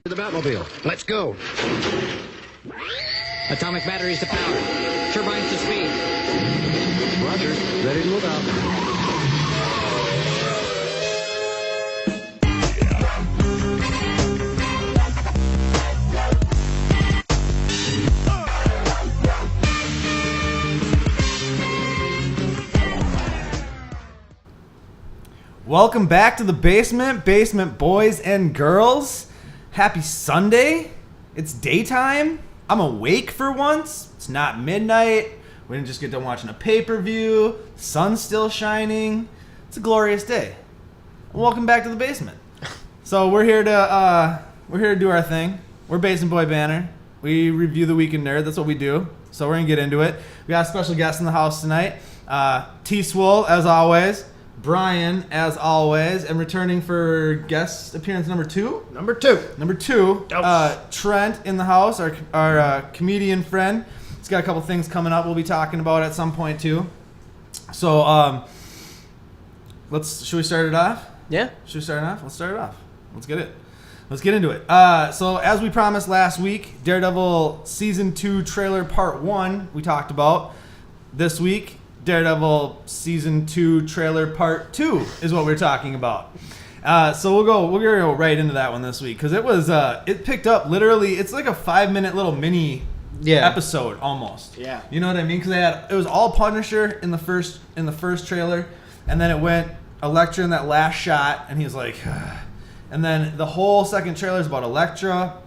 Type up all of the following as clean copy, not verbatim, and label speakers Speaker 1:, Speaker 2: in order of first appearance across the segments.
Speaker 1: to the Batmobile. Let's go.
Speaker 2: Atomic batteries to power. Turbines to speed.
Speaker 1: Roger. Ready to move out.
Speaker 3: Welcome back to the basement boys and girls. Happy Sunday. It's daytime. I'm awake for once. It's not midnight. We didn't just get done watching a pay-per-view. The sun's still shining. It's a glorious day. Welcome back to the basement. So we're here to do our thing. We're Basement Boy Banter. We review the week in nerd. That's what we do. So we're gonna get into it. We got a special guest in the house tonight. T-Swole, as always. Brian, as always, and returning for guest appearance number two.
Speaker 4: Number two.
Speaker 3: Trent in the house, our comedian friend. He's got a couple things coming up we'll be talking about at some point too. So, should we start it off?
Speaker 4: Yeah.
Speaker 3: Should we start it off? Let's start it off. Let's get it. Let's get into it. So, as we promised last week, Daredevil Season 2 trailer Part 1 we talked about. This week, Daredevil Season 2 trailer Part 2 is what we're talking about. So we're gonna go right into that one this week because it picked up literally. It's like a 5-minute little mini episode almost.
Speaker 4: Yeah.
Speaker 3: You know what I mean? Because it was all Punisher in the first trailer, and then it went Elektra in that last shot, and he's like, and then the whole second trailer is about Elektra,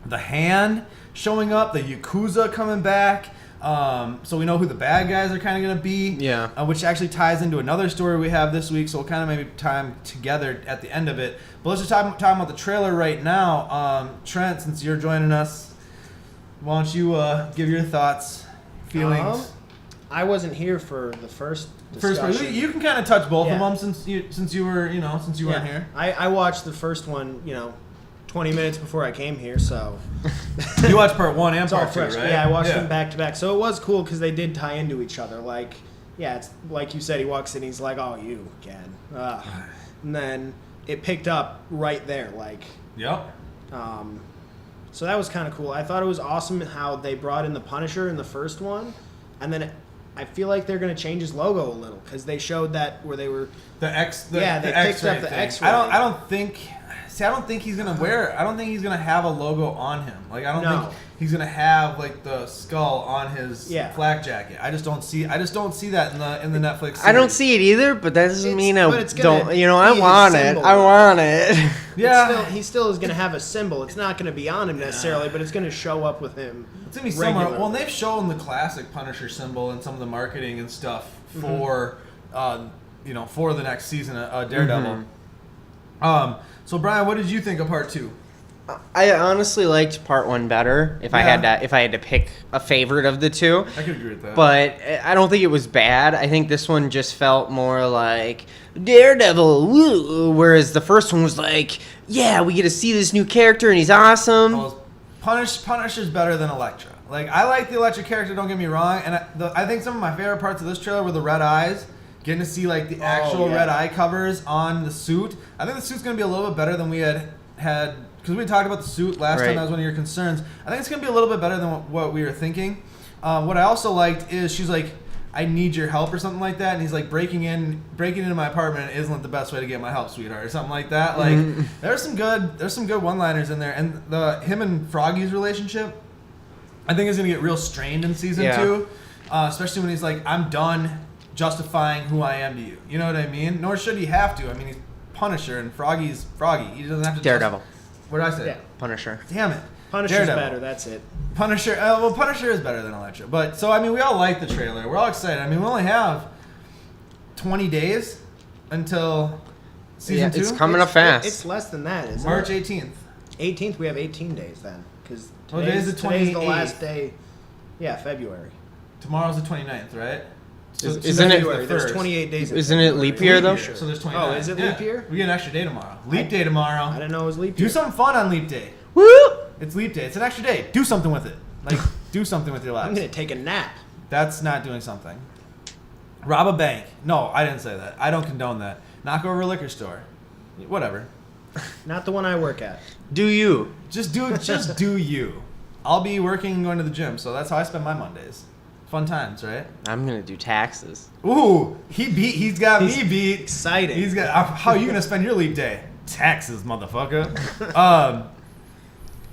Speaker 3: the Hand showing up, the Yakuza coming back. So we know who the bad guys are kind of going to be, which actually ties into another story we have this week, so we'll kind of maybe tie them together at the end of it. But let's just talk about the trailer right now. Trent, since you're joining us, why don't you give your thoughts, feelings?
Speaker 4: I wasn't here for the first discussion.
Speaker 3: You can kind of touch both of them since you weren't here.
Speaker 4: I watched the first one, 20 minutes before I came here, so...
Speaker 3: You watched Part 1 and Part 2, right?
Speaker 4: Yeah, I watched them back to back. So it was cool because they did tie into each other. Like, it's like you said, he walks in, he's like, oh, you again. And then it picked up right there, like...
Speaker 3: Yep.
Speaker 4: So that was kind of cool. I thought it was awesome how they brought in the Punisher in the first one, and then I feel like they're going to change his logo a little because they showed that where they were...
Speaker 3: They
Speaker 4: picked up the X-ray.
Speaker 3: I don't think he's gonna wear. I don't think he's gonna have a logo on him. Like I don't think he's gonna have like the skull on his flak jacket. I just don't see that in the Netflix series.
Speaker 5: I don't see it either, but that doesn't mean I don't. I want it.
Speaker 4: Symbol.
Speaker 5: I want it.
Speaker 3: Yeah,
Speaker 4: he still is gonna have a symbol. It's not gonna be on him necessarily, but it's gonna show up with him.
Speaker 3: It's gonna be somewhere. Well, they've shown the classic Punisher symbol in some of the marketing and stuff for for the next season of Daredevil. So Brian, what did you think of Part 2?
Speaker 5: I honestly liked Part 1 better. If I had to pick a favorite of the two,
Speaker 3: I could agree with that.
Speaker 5: But I don't think it was bad. I think this one just felt more like Daredevil, woo, whereas the first one was like, yeah, we get to see this new character and he's awesome.
Speaker 3: Well, Punisher's better than Elektra. Like I like the Elektra character. Don't get me wrong, and I think some of my favorite parts of this trailer were the red eyes. Getting to see like the actual red eye covers on the suit. I think the suit's going to be a little bit better than we had because we talked about the suit last time. That was one of your concerns. I think it's going to be a little bit better than what we were thinking. What I also liked is she's like, I need your help or something like that, and he's like breaking into my apartment isn't the best way to get my help, sweetheart, or something like that. Like there's some good one-liners in there, and him and Froggy's relationship, I think is going to get real strained in season 2, especially when he's like, I'm done justifying who I am to you. You know what I mean? Nor should he have to. I mean, he's Punisher and Froggy's Froggy. He doesn't have to...
Speaker 5: Daredevil.
Speaker 3: What did I say?
Speaker 4: Yeah.
Speaker 5: Punisher.
Speaker 3: Damn it.
Speaker 4: Punisher's better, that's it.
Speaker 3: Punisher... Punisher is better than Elektra. But, so, I mean, we all like the trailer. We're all excited. I mean, we only have 20 days until season 2.
Speaker 5: It's coming up fast.
Speaker 4: It's less than that, isn't
Speaker 3: March
Speaker 4: it?
Speaker 3: 18th.
Speaker 4: 18th, we have 18 days then. Because
Speaker 3: today's the 28th.
Speaker 4: Today's the last day. Yeah, February.
Speaker 3: Tomorrow's the 29th, right? So
Speaker 5: isn't it?
Speaker 4: There's 28 days.
Speaker 5: Isn't it leap year though?
Speaker 3: So there's 29.
Speaker 4: Oh, is it leap year?
Speaker 3: We get an extra day tomorrow. Leap day tomorrow.
Speaker 4: I didn't know it was leap year.
Speaker 3: Do something fun on leap day.
Speaker 5: Woo!
Speaker 3: It's leap day. It's an extra day. Do something with it. Like do something with your lives.
Speaker 4: I'm gonna take a nap.
Speaker 3: That's not doing something. Rob a bank. No, I didn't say that. I don't condone that. Knock over a liquor store. Whatever.
Speaker 4: Not the one I work at.
Speaker 5: Do you?
Speaker 3: Just do you. I'll be working and going to the gym, so that's how I spend my Mondays. Fun times, right?
Speaker 5: I'm gonna do taxes.
Speaker 3: Ooh, he's got me beat.
Speaker 4: Exciting.
Speaker 3: He's got. How are you gonna spend your leap day? Taxes, motherfucker.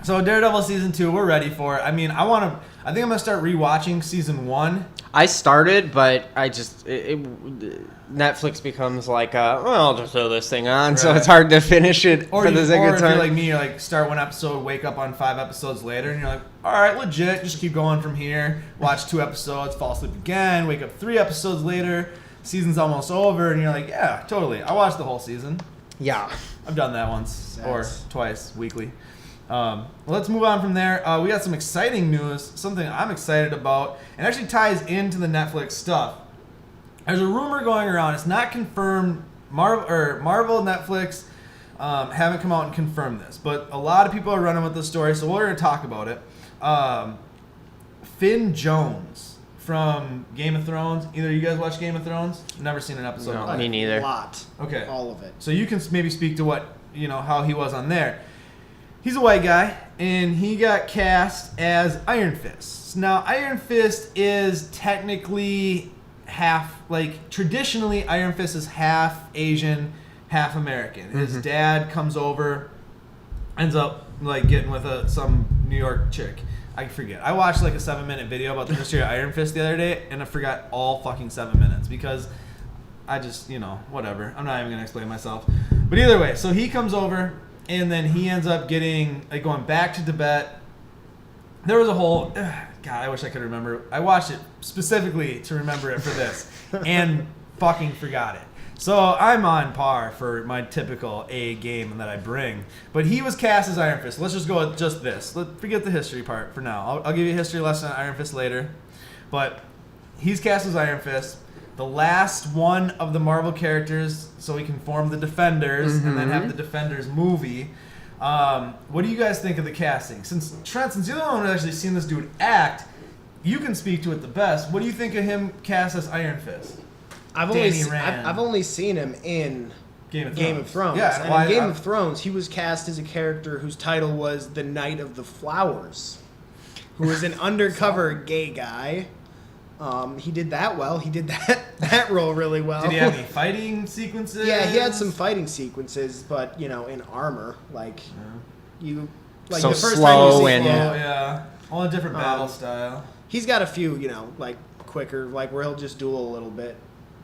Speaker 3: So Daredevil season 2, we're ready for it. I mean, I think I'm gonna start rewatching season 1.
Speaker 5: I started, but I just Netflix becomes like, I'll just throw this thing on, so
Speaker 3: Right.
Speaker 5: it's hard to finish it
Speaker 3: Or
Speaker 5: for the sake of
Speaker 3: if you're
Speaker 5: time.
Speaker 3: like me, you're like start one episode, wake up on 5 episodes later, and you're like, all right, legit, just keep going from here. Watch 2 episodes, fall asleep again, wake up 3 episodes later, season's almost over, and you're like, yeah, totally. I watched the whole season.
Speaker 5: Yeah.
Speaker 3: I've done that once or
Speaker 4: That's-
Speaker 3: twice weekly. Let's move on from there. We got some exciting news, something I'm excited about, and actually ties into the Netflix stuff. There's a rumor going around. It's not confirmed. Marvel, Netflix haven't come out and confirmed this, but a lot of people are running with this story, so we're going to talk about it. Finn Jones from Game of Thrones. Either of you guys watch Game of Thrones? Never seen an episode.
Speaker 5: No.
Speaker 3: of it.
Speaker 5: Me neither.
Speaker 4: A lot.
Speaker 3: Okay.
Speaker 4: All of it.
Speaker 3: So you can maybe speak to what, how he was on there. He's a white guy, and he got cast as Iron Fist. Now, Iron Fist is technically traditionally, Iron Fist is half Asian, half American. His dad comes over, ends up, getting with some New York chick. I forget. I watched, a 7-minute video about the history of Iron Fist the other day, and I forgot all fucking 7 minutes, because I just, whatever. I'm not even going to explain myself. But either way, so he comes over, and then he ends up going back to Tibet. There was a whole, God, I wish I could remember. I watched it specifically to remember it for this, and fucking forgot it. So I'm on par for my typical A game that I bring. But he was cast as Iron Fist. Let's just go with just this. Forget the history part for now. I'll give you a history lesson on Iron Fist later. But he's cast as Iron Fist. The last one of the Marvel characters, so we can form the Defenders and then have the Defenders movie. What do you guys think of the casting? Trent, since you're the one who's actually seen this dude act, you can speak to it the best. What do you think of him cast as Iron Fist?
Speaker 4: I've only seen him in Game of Thrones.
Speaker 3: Yeah,
Speaker 4: And in Game of Thrones, he was cast as a character whose title was the Knight of the Flowers, who was an undercover gay guy. He did that well. He did that role really well.
Speaker 3: Did he have any fighting sequences?
Speaker 4: Yeah, he had some fighting sequences, but in armor, the first
Speaker 5: So
Speaker 4: time you
Speaker 5: slow
Speaker 4: see
Speaker 5: and-
Speaker 4: him,
Speaker 3: Yeah. All a different battle style.
Speaker 4: he's got a few, quicker, where he'll just duel a little bit.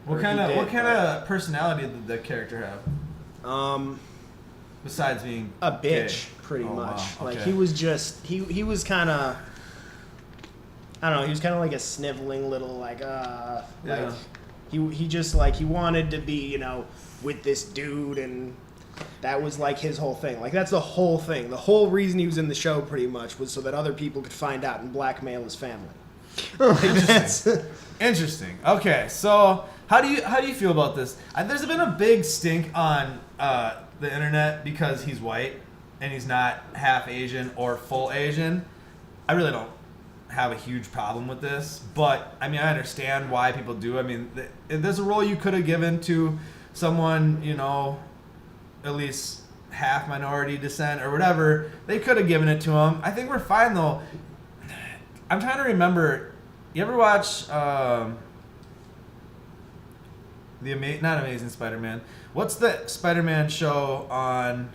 Speaker 3: What kind of personality did the character have? Besides being
Speaker 4: A bitch,
Speaker 3: gay?
Speaker 4: pretty
Speaker 3: Oh,
Speaker 4: much.
Speaker 3: wow. Okay.
Speaker 4: He was just he was kind of, I don't know. He was kind of like a sniveling little
Speaker 3: Yeah.
Speaker 4: he just he wanted to be with this dude, and that was his whole thing. That's the whole thing. The whole reason he was in the show pretty much was so that other people could find out and blackmail his family.
Speaker 3: Interesting. Okay, so how do you feel about this? There's been a big stink on the internet because he's white and he's not half Asian or full Asian. I really don't have a huge problem with this, but I understand why people do. If there's a role you could have given to someone, at least half minority descent or whatever, they could have given it to him. I think we're fine though. I'm trying to remember. You ever watch not Amazing Spider-Man? What's the Spider-Man show on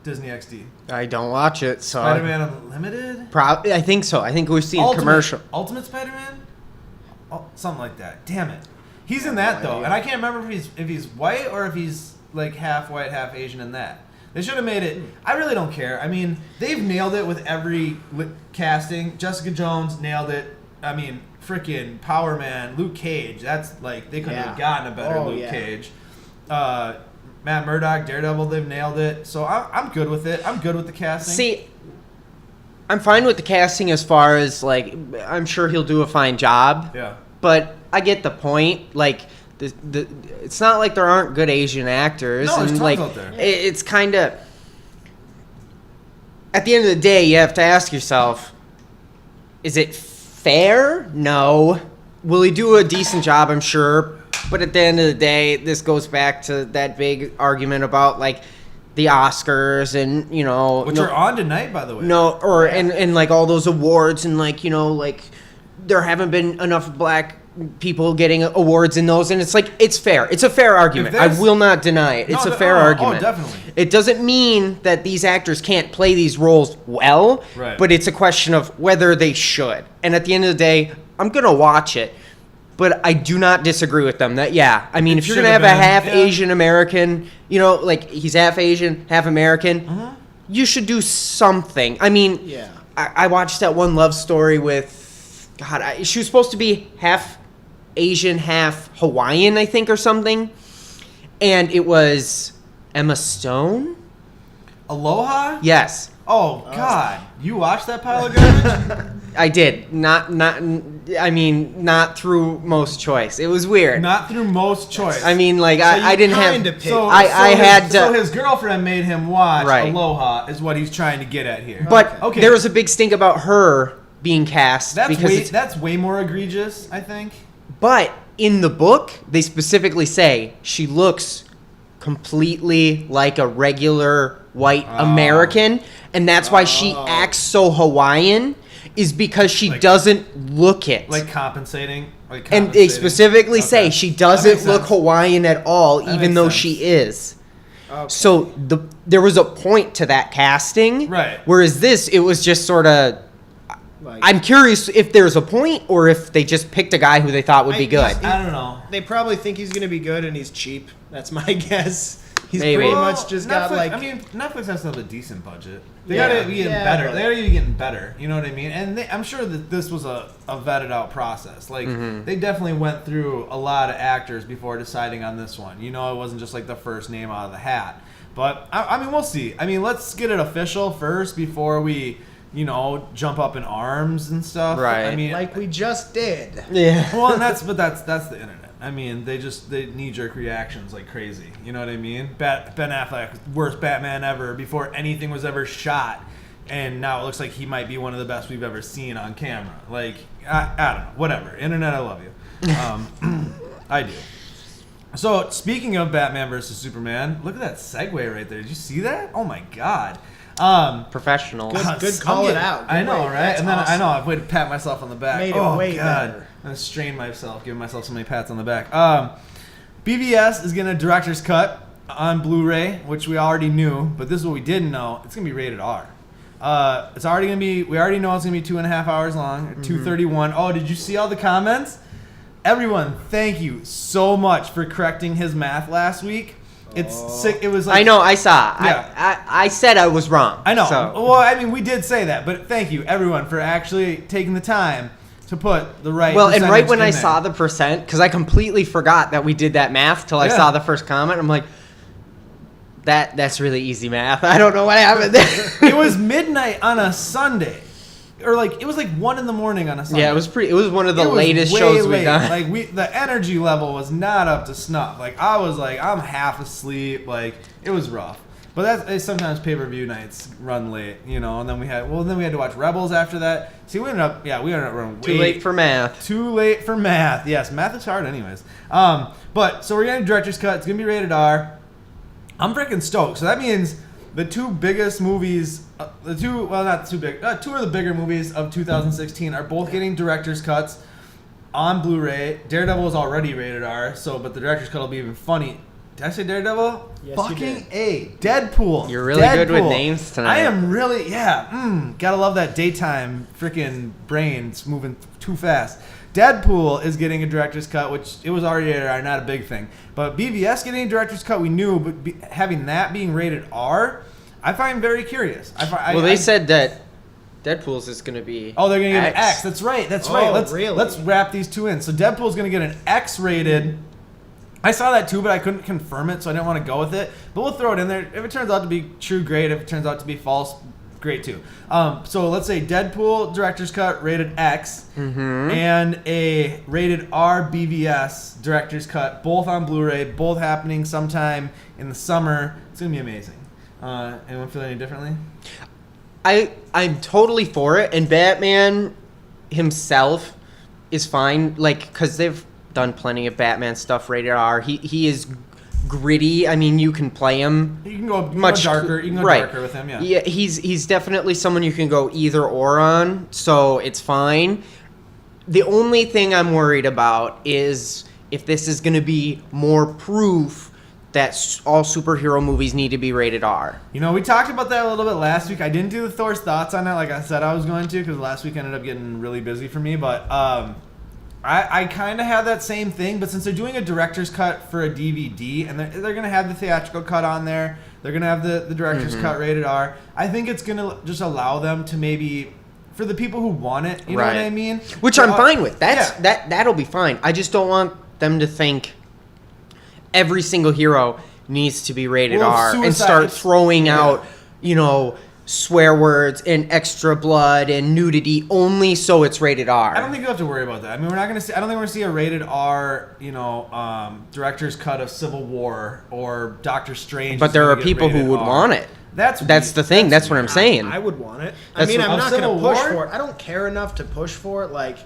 Speaker 3: Disney XD?
Speaker 5: I don't watch it, so
Speaker 3: Spider-Man Unlimited?
Speaker 5: I think so. I think we've seen commercial.
Speaker 3: Ultimate Spider-Man? Oh, something like that. Damn it. He's in that though, and I can't remember if he's white or if he's half white, half Asian in that. They should have made it. I really don't care. They've nailed it with every casting. Jessica Jones nailed it. Freaking Power Man, Luke Cage. That's they couldn't have gotten a better Luke Cage. Matt Murdock, Daredevil. They've nailed it. So I'm good with it. I'm good with the casting.
Speaker 5: See, I'm fine with the casting as far as I'm sure he'll do a fine job.
Speaker 3: Yeah.
Speaker 5: But I get the point. It's not like there aren't good Asian actors.
Speaker 3: No, there's
Speaker 5: and
Speaker 3: tons out there.
Speaker 5: It's kind of, at the end of the day, you have to ask yourself, is it fair? No. Will he do a decent job? I'm sure. But at the end of the day, this goes back to that big argument about the Oscars and
Speaker 3: Which are on tonight, by the way.
Speaker 5: and like all those awards and like like there haven't been enough black people getting awards in those, and it's like it's fair. It's a fair argument. I will not deny it. It's a fair argument.
Speaker 3: Oh, definitely.
Speaker 5: It doesn't mean that these actors can't play these roles well,
Speaker 3: right.
Speaker 5: But it's a question of whether they should. And at the end of the day, I'm gonna watch it. But I do not disagree with them that, I mean, if you're going to have a half Asian American, like he's half Asian, half American, you should do something. I mean, I watched that one love story with, she was supposed to be half Asian, half Hawaiian, I think, or something. And it was Emma Stone?
Speaker 3: Aloha?
Speaker 5: Yes.
Speaker 3: Oh, God. You watched that pile of garbage?
Speaker 5: I did. Not through most choice. It was weird.
Speaker 3: Not through most choice.
Speaker 5: I mean, like,
Speaker 4: So
Speaker 5: I didn't have...
Speaker 3: So his girlfriend made him watch
Speaker 5: Right.
Speaker 3: Aloha is what he's trying to get at here.
Speaker 5: But
Speaker 3: okay.
Speaker 5: there was a big stink about her being cast.
Speaker 3: That's way more egregious, I think.
Speaker 5: But in the book, they specifically say she looks completely like a regular white American, and that's why she acts so Hawaiian, is because she doesn't look it.
Speaker 3: Like compensating.
Speaker 5: And they specifically say she doesn't look
Speaker 3: sense.
Speaker 5: Hawaiian at all,
Speaker 3: That
Speaker 5: even
Speaker 3: makes
Speaker 5: though
Speaker 3: sense.
Speaker 5: she is.
Speaker 4: Okay.
Speaker 5: So there was a point to that casting.
Speaker 3: Right.
Speaker 5: Whereas this, it was just sort of...
Speaker 4: Like,
Speaker 5: I'm curious if there's a point or if they just picked a guy who they thought would be good.
Speaker 3: I don't know.
Speaker 4: They probably think he's going to be good and he's cheap. That's my guess. He's
Speaker 5: Maybe.
Speaker 4: pretty
Speaker 5: Well,
Speaker 4: much just
Speaker 3: Netflix,
Speaker 4: got like...
Speaker 3: I mean, Netflix has to have a decent budget. They
Speaker 4: Yeah.
Speaker 3: gotta be getting
Speaker 4: Yeah,
Speaker 3: better.
Speaker 4: but-
Speaker 3: They gotta be getting better. You know what I mean? And I'm sure that this was a vetted out process. Like they definitely went through a lot of actors before deciding on this one. It wasn't just like the first name out of the hat. But I mean, we'll see. I mean, let's get it official first before we, jump up in arms and stuff.
Speaker 5: Right.
Speaker 3: I mean,
Speaker 4: like we just did.
Speaker 5: Yeah.
Speaker 3: well, and that's the internet. I mean, they knee-jerk reactions like crazy. You know what I mean? Ben Affleck, worst Batman ever before anything was ever shot, and now it looks like he might be one of the best we've ever seen on camera. Like, I don't know. Whatever. Internet, I love you. I do. So, speaking of Batman versus Superman, look at that segue right there. Did you see that? Oh my God.
Speaker 5: Professional.
Speaker 4: Good call it out.
Speaker 3: I know,
Speaker 4: Good.
Speaker 3: right?
Speaker 4: That's
Speaker 3: And then
Speaker 4: awesome.
Speaker 3: I know I've way to pat myself on the back.
Speaker 4: Made it way
Speaker 3: God.
Speaker 4: better.
Speaker 3: I'm gonna strain myself, giving myself so many pats on the back. BvS is getting a director's cut on Blu-ray, which we already knew, but this is what we didn't know. It's gonna be rated R. It's already gonna be. We already know it's gonna be 2.5 hours long, or 2:31. Oh, did you see all the comments? Everyone, thank you so much for correcting his math last week. It's sick. It was like
Speaker 5: I know, I saw.
Speaker 3: Yeah.
Speaker 5: I said I was wrong.
Speaker 3: I know.
Speaker 5: So.
Speaker 3: Well, I mean, we did say that, but thank you, everyone, for actually taking the time to put the right.
Speaker 5: Well, and right
Speaker 3: percentage
Speaker 5: when
Speaker 3: in
Speaker 5: I
Speaker 3: there.
Speaker 5: saw the percent, because I completely forgot that we did that math till I
Speaker 3: Yeah.
Speaker 5: saw the first comment. I'm like, that's really easy math. I don't know what happened there.
Speaker 3: it was midnight on a Sunday, or like it was like 1 a.m. on a Sunday.
Speaker 5: Yeah, it was one of the
Speaker 3: It was
Speaker 5: latest
Speaker 3: way
Speaker 5: shows we've
Speaker 3: late.
Speaker 5: done.
Speaker 3: Like the energy level was not up to snuff. Like I was like, I'm half asleep. Like it was rough. But sometimes pay-per-view nights run late, and then we had to watch Rebels after that. See, we ended up running
Speaker 5: Too late for math.
Speaker 3: Too late for math. Yes, math is hard anyways. But so we're getting director's cut. It's gonna be rated R. I'm freaking stoked. So that means the two biggest movies, two of the bigger movies of 2016 are both getting director's cuts on Blu-ray. Daredevil is already rated R, but the director's cut will be even funny. Did I say Daredevil?
Speaker 4: Yes, you
Speaker 3: Fucking
Speaker 4: did.
Speaker 3: A. Deadpool.
Speaker 5: You're really good with names tonight.
Speaker 3: I am really, gotta love that daytime freaking brains moving too fast. Deadpool is getting a director's cut, which it was already rated R, not a big thing. But BvS getting a director's cut, we knew, but having that being rated R, I find very curious.
Speaker 5: They said that Deadpool's is going to be.
Speaker 3: Oh, they're gonna get an X. That's right.
Speaker 4: Really?
Speaker 3: Let's wrap these two in. So Deadpool's gonna get an X-rated. I saw that too, but I couldn't confirm it, so I didn't want to go with it. But we'll throw it in there. If it turns out to be true, great. If it turns out to be false, great too. So let's say Deadpool director's cut rated X, and a rated R BvS director's cut, both on Blu-ray, both happening sometime in the summer. It's gonna be amazing. Anyone feel any differently?
Speaker 5: I'm totally for it, and Batman himself is fine, because they've done plenty of Batman stuff rated R. He is gritty. I mean, you can play him.
Speaker 3: You can go
Speaker 5: much
Speaker 3: darker. You can go darker with him. Yeah.
Speaker 5: Yeah, he's definitely someone you can go either or on, so it's fine. The only thing I'm worried about is if this is going to be more proof that all superhero movies need to be rated R.
Speaker 3: You know, we talked about that a little bit last week. I didn't do the Thor's thoughts on that like I said I was going to, because last week ended up getting really busy for me. But I kind of had that same thing. But since they're doing a director's cut for a DVD, and they're going to have the theatrical cut on there, they're going to have the director's cut rated R, I think it's going to just allow them to maybe... For the people who want it, you know what I mean?
Speaker 5: Which I'm fine with. That'll be fine. I just don't want them to think every single hero needs to be rated R and start throwing out, swear words and extra blood and nudity only so it's rated R.
Speaker 3: I don't think you have to worry about that. I mean, we're not going to see. I don't think we're going to see a rated R, director's cut of Civil War or Doctor Strange.
Speaker 5: But there are people who would want it. That's the thing. That's what I'm saying.
Speaker 4: I would want it. I'm not going to push for it. I don't care enough to push for it. Like,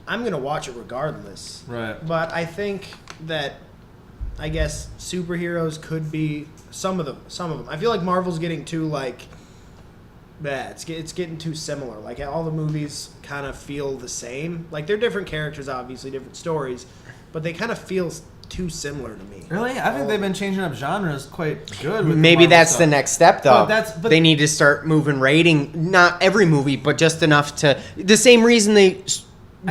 Speaker 4: I'm going to watch it regardless. Right. But I think that, I guess, superheroes could be some of them. I feel like Marvel's getting too, it's getting too similar. Like, all the movies kind of feel the same. Like, they're different characters, obviously, different stories, but they kind of feel too similar to me.
Speaker 3: Really? I think they've been changing up genres quite good. With
Speaker 5: Maybe that's the next step, though.
Speaker 3: But
Speaker 5: they need to start moving rating, not every movie, but just enough to... The same reason they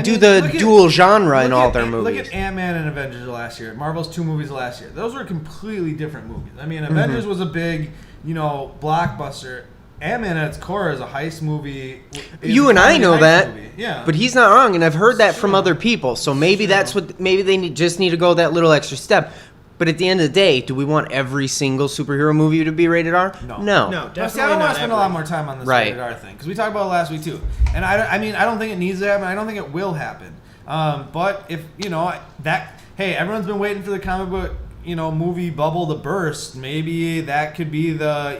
Speaker 5: dual genre in all their movies.
Speaker 3: Look at Ant-Man and Avengers last year. Marvel's 2 movies last year. Those were completely different movies. I mean, Avengers was a big, blockbuster. Ant-Man at its core is a heist movie.
Speaker 5: You and I know that,
Speaker 3: yeah.
Speaker 5: But he's not wrong, and I've heard that from other people. So maybe that's what. Maybe they just need to go that little extra step. But at the end of the day, do we want every single superhero movie to be rated R?
Speaker 3: No,
Speaker 4: definitely
Speaker 3: See, I don't want
Speaker 4: not
Speaker 3: to spend a lot more time on this rated R thing because we talked about it last week too. And I don't think it needs to happen. I don't think it will happen. But if everyone's been waiting for the comic book. Movie bubble to burst. Maybe that could be the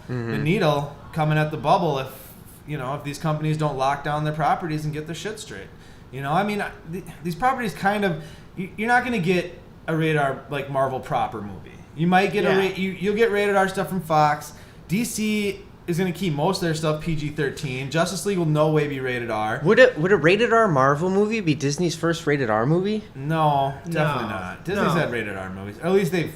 Speaker 3: the needle coming at the bubble if these companies don't lock down their properties and get their shit straight. These properties kind of you're not going to get a rated R like Marvel proper movie. You might get you'll get rated R stuff from Fox. DC is going to keep most of their stuff PG-13. Justice League will no way be rated R.
Speaker 5: Would a rated R Marvel movie be Disney's first rated R movie?
Speaker 3: No, definitely not. Disney's had rated R movies. Or at least they've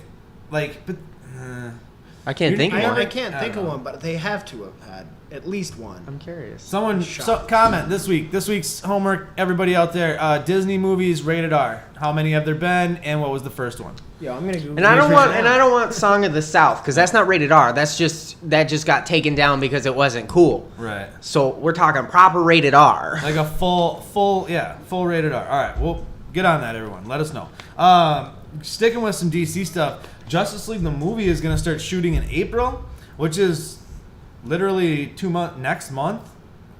Speaker 5: I can't think of one.
Speaker 4: I can't think of one, but they have to have had at least one.
Speaker 5: I'm curious.
Speaker 3: Someone comment this week. This week's homework, everybody out there. Disney movies rated R. How many have there been, and what was the first one?
Speaker 4: Yeah, I'm gonna Google.
Speaker 5: And I don't want Song of the South because that's not rated R. That just got taken down because it wasn't cool.
Speaker 3: Right.
Speaker 5: So we're talking proper rated R.
Speaker 3: Like a full rated R. All right, well, get on that, everyone. Let us know. Sticking with some DC stuff. Justice League the movie is going to start shooting in April, which is literally next month.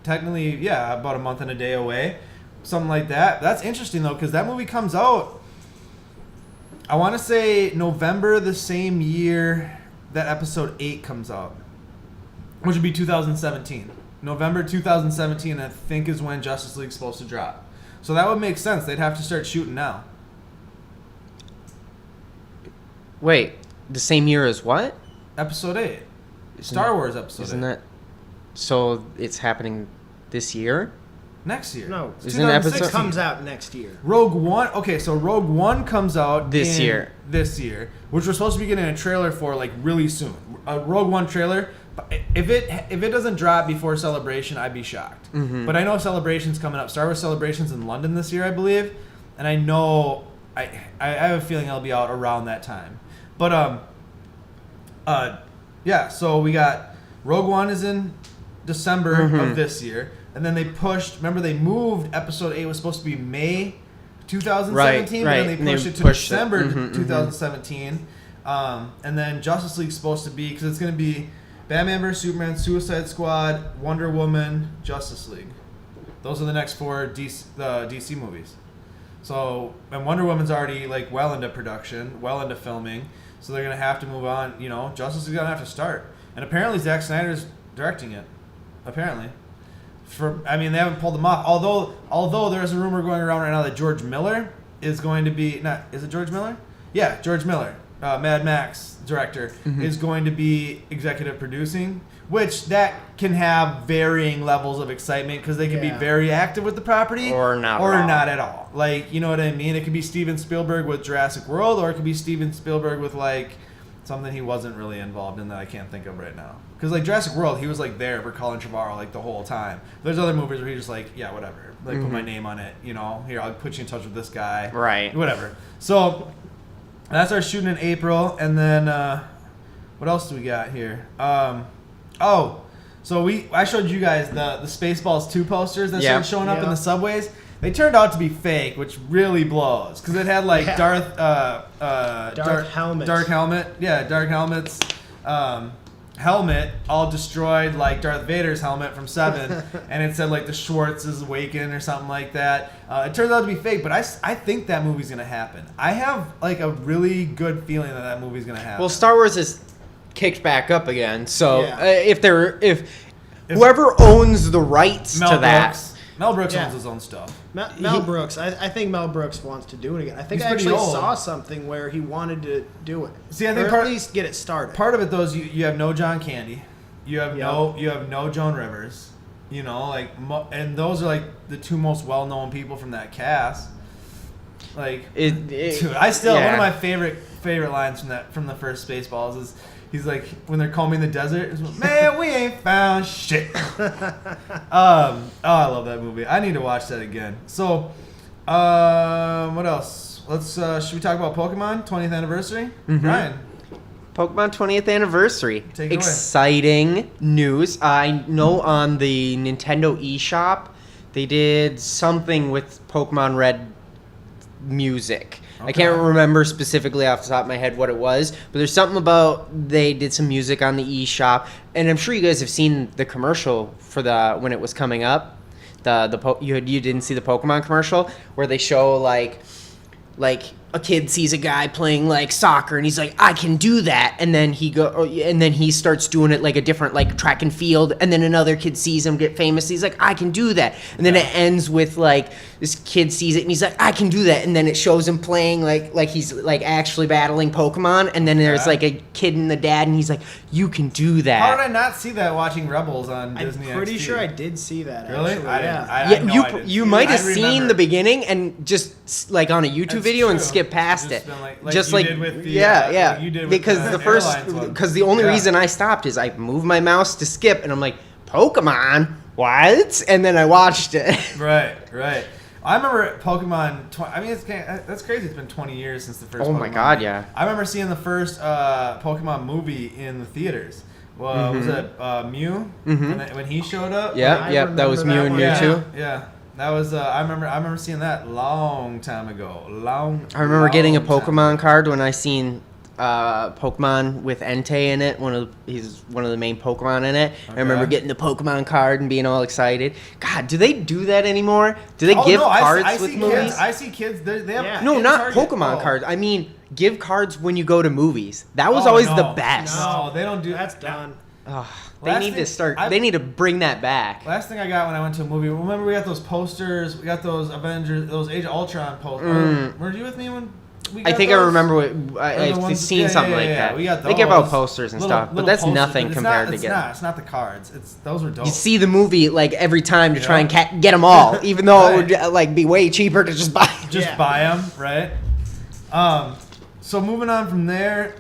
Speaker 3: Technically, about a month and a day away. Something like that. That's interesting, though, because that movie comes out, I want to say November the same year that episode 8 comes out, which would be 2017. November 2017, I think, is when Justice League's supposed to drop. So that would make sense. They'd have to start shooting now.
Speaker 5: Wait, the same year as what?
Speaker 3: Episode 8. Star Wars episode 8.
Speaker 5: Isn't that... So it's happening this year?
Speaker 3: Next year.
Speaker 4: No.
Speaker 5: Isn't episode...
Speaker 4: comes out next year.
Speaker 3: Rogue One... Okay, so Rogue One comes out...
Speaker 5: This year,
Speaker 3: which we're supposed to be getting a trailer for, really soon. A Rogue One trailer... If it doesn't drop before Celebration, I'd be shocked. Mm-hmm. But I know Celebration's coming up. Star Wars Celebration's in London this year, I believe. And I know... I have a feeling it'll be out around that time. But, so we got Rogue One is in December of this year. And then they pushed, remember they moved episode 8 was supposed to be May 2017.
Speaker 5: Right.
Speaker 3: And then they pushed it to December 2017. And then Justice League's supposed to be, because it's going to be Batman vs. Superman, Suicide Squad, Wonder Woman, Justice League. Those are the next 4 DC movies. So, and Wonder Woman's already well into production, well into filming. So they're going to have to move on. Justice League's going to have to start. And apparently Zack Snyder's directing it. Apparently. They haven't pulled them off. Although there's a rumor going around right now that George Miller is going to be... Is it George Miller? Yeah, George Miller. Mad Max director, is going to be executive producing, which that can have varying levels of excitement because they can be very active with the property
Speaker 5: Or not
Speaker 3: at all. Like, you know what I mean? It could be Steven Spielberg with Jurassic World, or it could be Steven Spielberg with like something he wasn't really involved in that I can't think of right now. Because like Jurassic World, he was like there for Colin Trevorrow like the whole time. There's other movies where he's just like, yeah, whatever, like put my name on it, you know. Here, I'll put you in touch with this guy,
Speaker 5: Right.
Speaker 3: Whatever. So that's our shooting in April, and then what else do we got here? So I showed you guys the Spaceballs 2 posters that started showing up in the subways. They turned out to be fake, which really blows because it had like Dark Helmet. Yeah, Dark Helmet's helmet all destroyed like Darth Vader's helmet from 7, and it said like the Schwartz is awakened or something like that. It turns out to be fake, but I think that movie's gonna happen. I have like a really good feeling that movie's gonna happen.
Speaker 5: Well, Star Wars is kicked back up again, so if whoever owns the rights to that.
Speaker 3: Mel Brooks owns his own stuff.
Speaker 4: Mel Brooks, I think Mel Brooks wants to do it again. I think I actually saw something where he wanted to do it.
Speaker 3: See, I think
Speaker 4: or at least get it started.
Speaker 3: Part of it though is you have no John Candy, you have no Joan Rivers, you know, like, and those are like the 2 most well-known people from that cast. Like, dude, I still one of my favorite lines from the first Spaceballs is. He's like, when they're combing the desert, man, we ain't found shit. I love that movie. I need to watch that again. So, what else? Should we talk about Pokemon 20th anniversary? Ryan.
Speaker 5: Pokemon 20th anniversary.
Speaker 3: Take it away.
Speaker 5: Exciting news. I know on the Nintendo eShop, they did something with Pokemon Red music. Okay. I can't remember specifically off the top of my head what it was, but there's something about they did some music on the eShop, and I'm sure you guys have seen the commercial for when it was coming up. You didn't see the Pokemon commercial where they show like a kid sees a guy playing like soccer and he's like, I can do that, and then he starts doing it like a different like track and field, and then another kid sees him get famous, he's like, I can do that, and then it ends with like this kid sees it and he's like, I can do that, and then it shows him playing like he's like actually battling Pokemon, and then there's like a kid and the dad and he's like, you can do that.
Speaker 3: How did I not see that watching Rebels on Disney XD?
Speaker 4: I'm pretty sure I did see that.
Speaker 3: Really?
Speaker 4: Actually.
Speaker 5: You might have seen the beginning and just like on a YouTube video and skip past it.
Speaker 3: Just like you did with the,
Speaker 5: because the only reason I stopped is I moved my mouse to skip and I'm like, Pokemon, what? And then I watched it.
Speaker 3: Right. I remember Pokemon. That's crazy. It's been 20 years since the first.
Speaker 5: Oh
Speaker 3: Pokemon
Speaker 5: my god,
Speaker 3: movie.
Speaker 5: yeah.
Speaker 3: I remember seeing the first Pokemon movie in the theaters. Well, was it Mew when he showed up?
Speaker 5: Yeah, that was Mew and Mewtwo.
Speaker 3: Yeah. That was I remember seeing that long time ago. I
Speaker 5: remember getting a Pokemon card when I seen Pokemon with Entei in it. He's one of the main Pokemon in it. Okay. I remember getting the Pokemon card and being all excited. God, do they do that anymore? Do they give cards with movies?
Speaker 3: I see kids. They have
Speaker 5: not Pokemon cards. I mean, give cards when you go to movies. That was always the best.
Speaker 3: No, they don't do.
Speaker 4: That's done.
Speaker 5: They need to bring that back.
Speaker 3: Last thing I got when I went to a movie, remember we got those posters, we got those Avengers, those Age of Ultron posters. Were you with me when we got
Speaker 5: I think
Speaker 3: those?
Speaker 5: I remember I've seen something like that.
Speaker 3: We got those.
Speaker 5: They give out posters and stuff, but that's
Speaker 3: posters,
Speaker 5: nothing
Speaker 3: but
Speaker 5: compared to getting.
Speaker 3: It's not the cards. Those were dope.
Speaker 5: You see the movie like every time to try and get them all, even though it would like be way cheaper to just buy.
Speaker 3: Buy them, right? So moving on from there.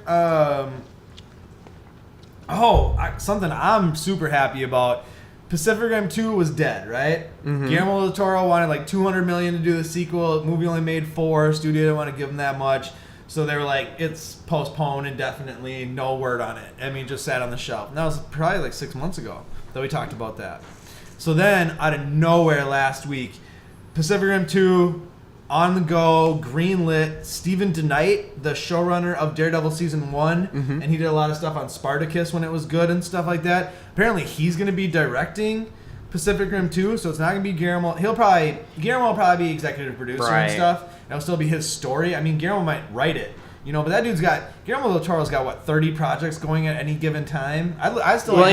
Speaker 3: Something I'm super happy about. Pacific Rim 2 was dead, right? Guillermo del Toro wanted like $200 million to do the sequel. The movie only made $4 million. Studio didn't want to give him that much. So they were like, it's postponed indefinitely. No word on it. I mean, just sat on the shelf. And that was probably like 6 months ago that we talked about that. So then, out of nowhere last week, Pacific Rim 2... on the go, greenlit. Steven DeKnight, the showrunner of Daredevil Season 1, and he did a lot of stuff on Spartacus when it was good and stuff like that. Apparently, he's going to be directing Pacific Rim 2, so it's not going to be Guillermo. Guillermo will probably be executive producer and stuff. It'll still be his story. I mean, Guillermo might write it, but that dude's got, Guillermo del Toro's got, 30 projects going at any given time?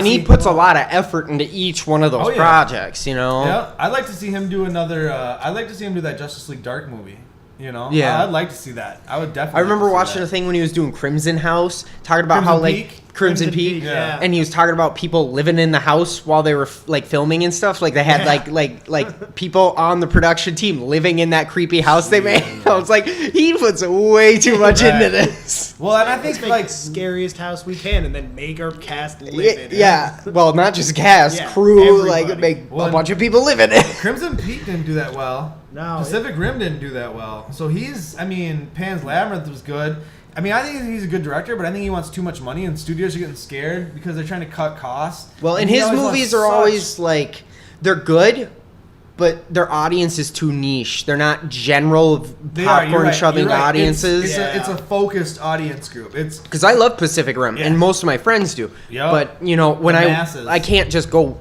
Speaker 5: He puts a lot of effort into each one of those projects,
Speaker 3: Yeah, I'd like to see him do I'd like to see him do that Justice League Dark movie. You know,
Speaker 5: Yeah.
Speaker 3: I'd like to see that. I would definitely.
Speaker 5: I remember
Speaker 3: like to see
Speaker 5: watching
Speaker 3: that.
Speaker 5: a thing when he was doing Crimson House, talking about
Speaker 3: Crimson
Speaker 5: how like
Speaker 3: Peak?
Speaker 5: Crimson Peak,
Speaker 4: yeah.
Speaker 5: and he was talking about people living in the house while they were like filming and stuff. Like they had like people on the production team living in that creepy house they made. I was like, he puts way too much
Speaker 3: Right.
Speaker 5: into this.
Speaker 3: Well, and I
Speaker 4: Let's
Speaker 3: think
Speaker 4: make
Speaker 3: like
Speaker 4: the scariest house we can, and then make our cast live in it.
Speaker 5: Yeah, well, not just cast,
Speaker 4: Yeah,
Speaker 5: crew,
Speaker 4: everybody.
Speaker 5: like make
Speaker 3: Well,
Speaker 5: a bunch of people live in it.
Speaker 3: Crimson Peak didn't do that well.
Speaker 4: No,
Speaker 3: Pacific Rim didn't do that well. So Pan's Labyrinth was good. I mean, I think he's a good director, but I think he wants too much money, and studios are getting scared because they're trying to cut costs.
Speaker 5: Well, and
Speaker 3: he
Speaker 5: his
Speaker 3: always
Speaker 5: movies
Speaker 3: wants
Speaker 5: are
Speaker 3: such-
Speaker 5: always like they're good, but their audience is too niche. They're not general
Speaker 3: They are, you're
Speaker 5: popcorn
Speaker 3: right,
Speaker 5: shoving
Speaker 3: you're right.
Speaker 5: audiences.
Speaker 3: It's a focused audience group. It's
Speaker 5: Because I love Pacific Rim,
Speaker 3: Yeah.
Speaker 5: and most of my friends do.
Speaker 3: Yep.
Speaker 5: But you know, when
Speaker 3: The
Speaker 5: I
Speaker 3: masses.
Speaker 5: can't just go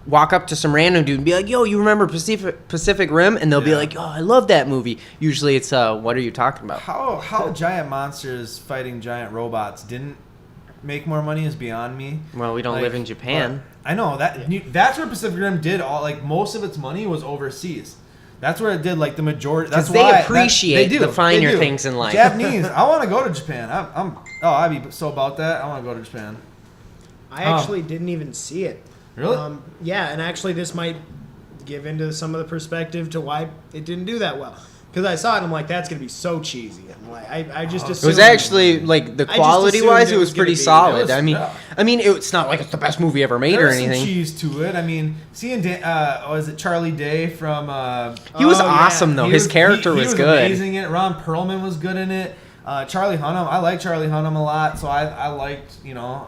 Speaker 5: walk up to some random dude and be like, "Yo, you remember Pacific Rim?" And they'll be
Speaker 3: Yeah.
Speaker 5: like, "Oh, I love that movie." Usually, it's what are you talking about?
Speaker 3: how giant monsters fighting giant robots didn't make more money is beyond me.
Speaker 5: Well, we don't
Speaker 3: Like,
Speaker 5: live in Japan.
Speaker 3: but I know that's where Pacific Rim did all like most of its money was overseas. That's where it did like the majority. That's
Speaker 5: 'Cause they
Speaker 3: why
Speaker 5: appreciate the finer things in life.
Speaker 3: Japanese. I want to go to Japan. I'd be so about that. I want to go to Japan.
Speaker 4: I actually didn't even see it.
Speaker 3: Really?
Speaker 4: Yeah, and actually this might give into some of the perspective to why it didn't do that well. Because I saw it, and I'm like, that's gonna be so cheesy. I'm like, I just
Speaker 5: It
Speaker 4: assumed
Speaker 5: was actually like the
Speaker 4: I just
Speaker 5: quality
Speaker 4: assumed
Speaker 5: wise,
Speaker 4: it
Speaker 5: it
Speaker 4: was
Speaker 5: was pretty
Speaker 4: gonna be-
Speaker 5: solid.
Speaker 3: it was-
Speaker 5: I mean,
Speaker 3: yeah.
Speaker 5: it's not like it's the best movie ever made or
Speaker 3: There's some
Speaker 5: anything.
Speaker 3: cheese to it. I mean, seeing was it Charlie Day from?
Speaker 5: He was
Speaker 4: Oh, yeah.
Speaker 5: awesome though. His character
Speaker 3: he
Speaker 5: was
Speaker 3: was
Speaker 5: good.
Speaker 3: amazing in it. Ron Perlman was good in it. Charlie Hunnam, I like Charlie Hunnam a lot, so I liked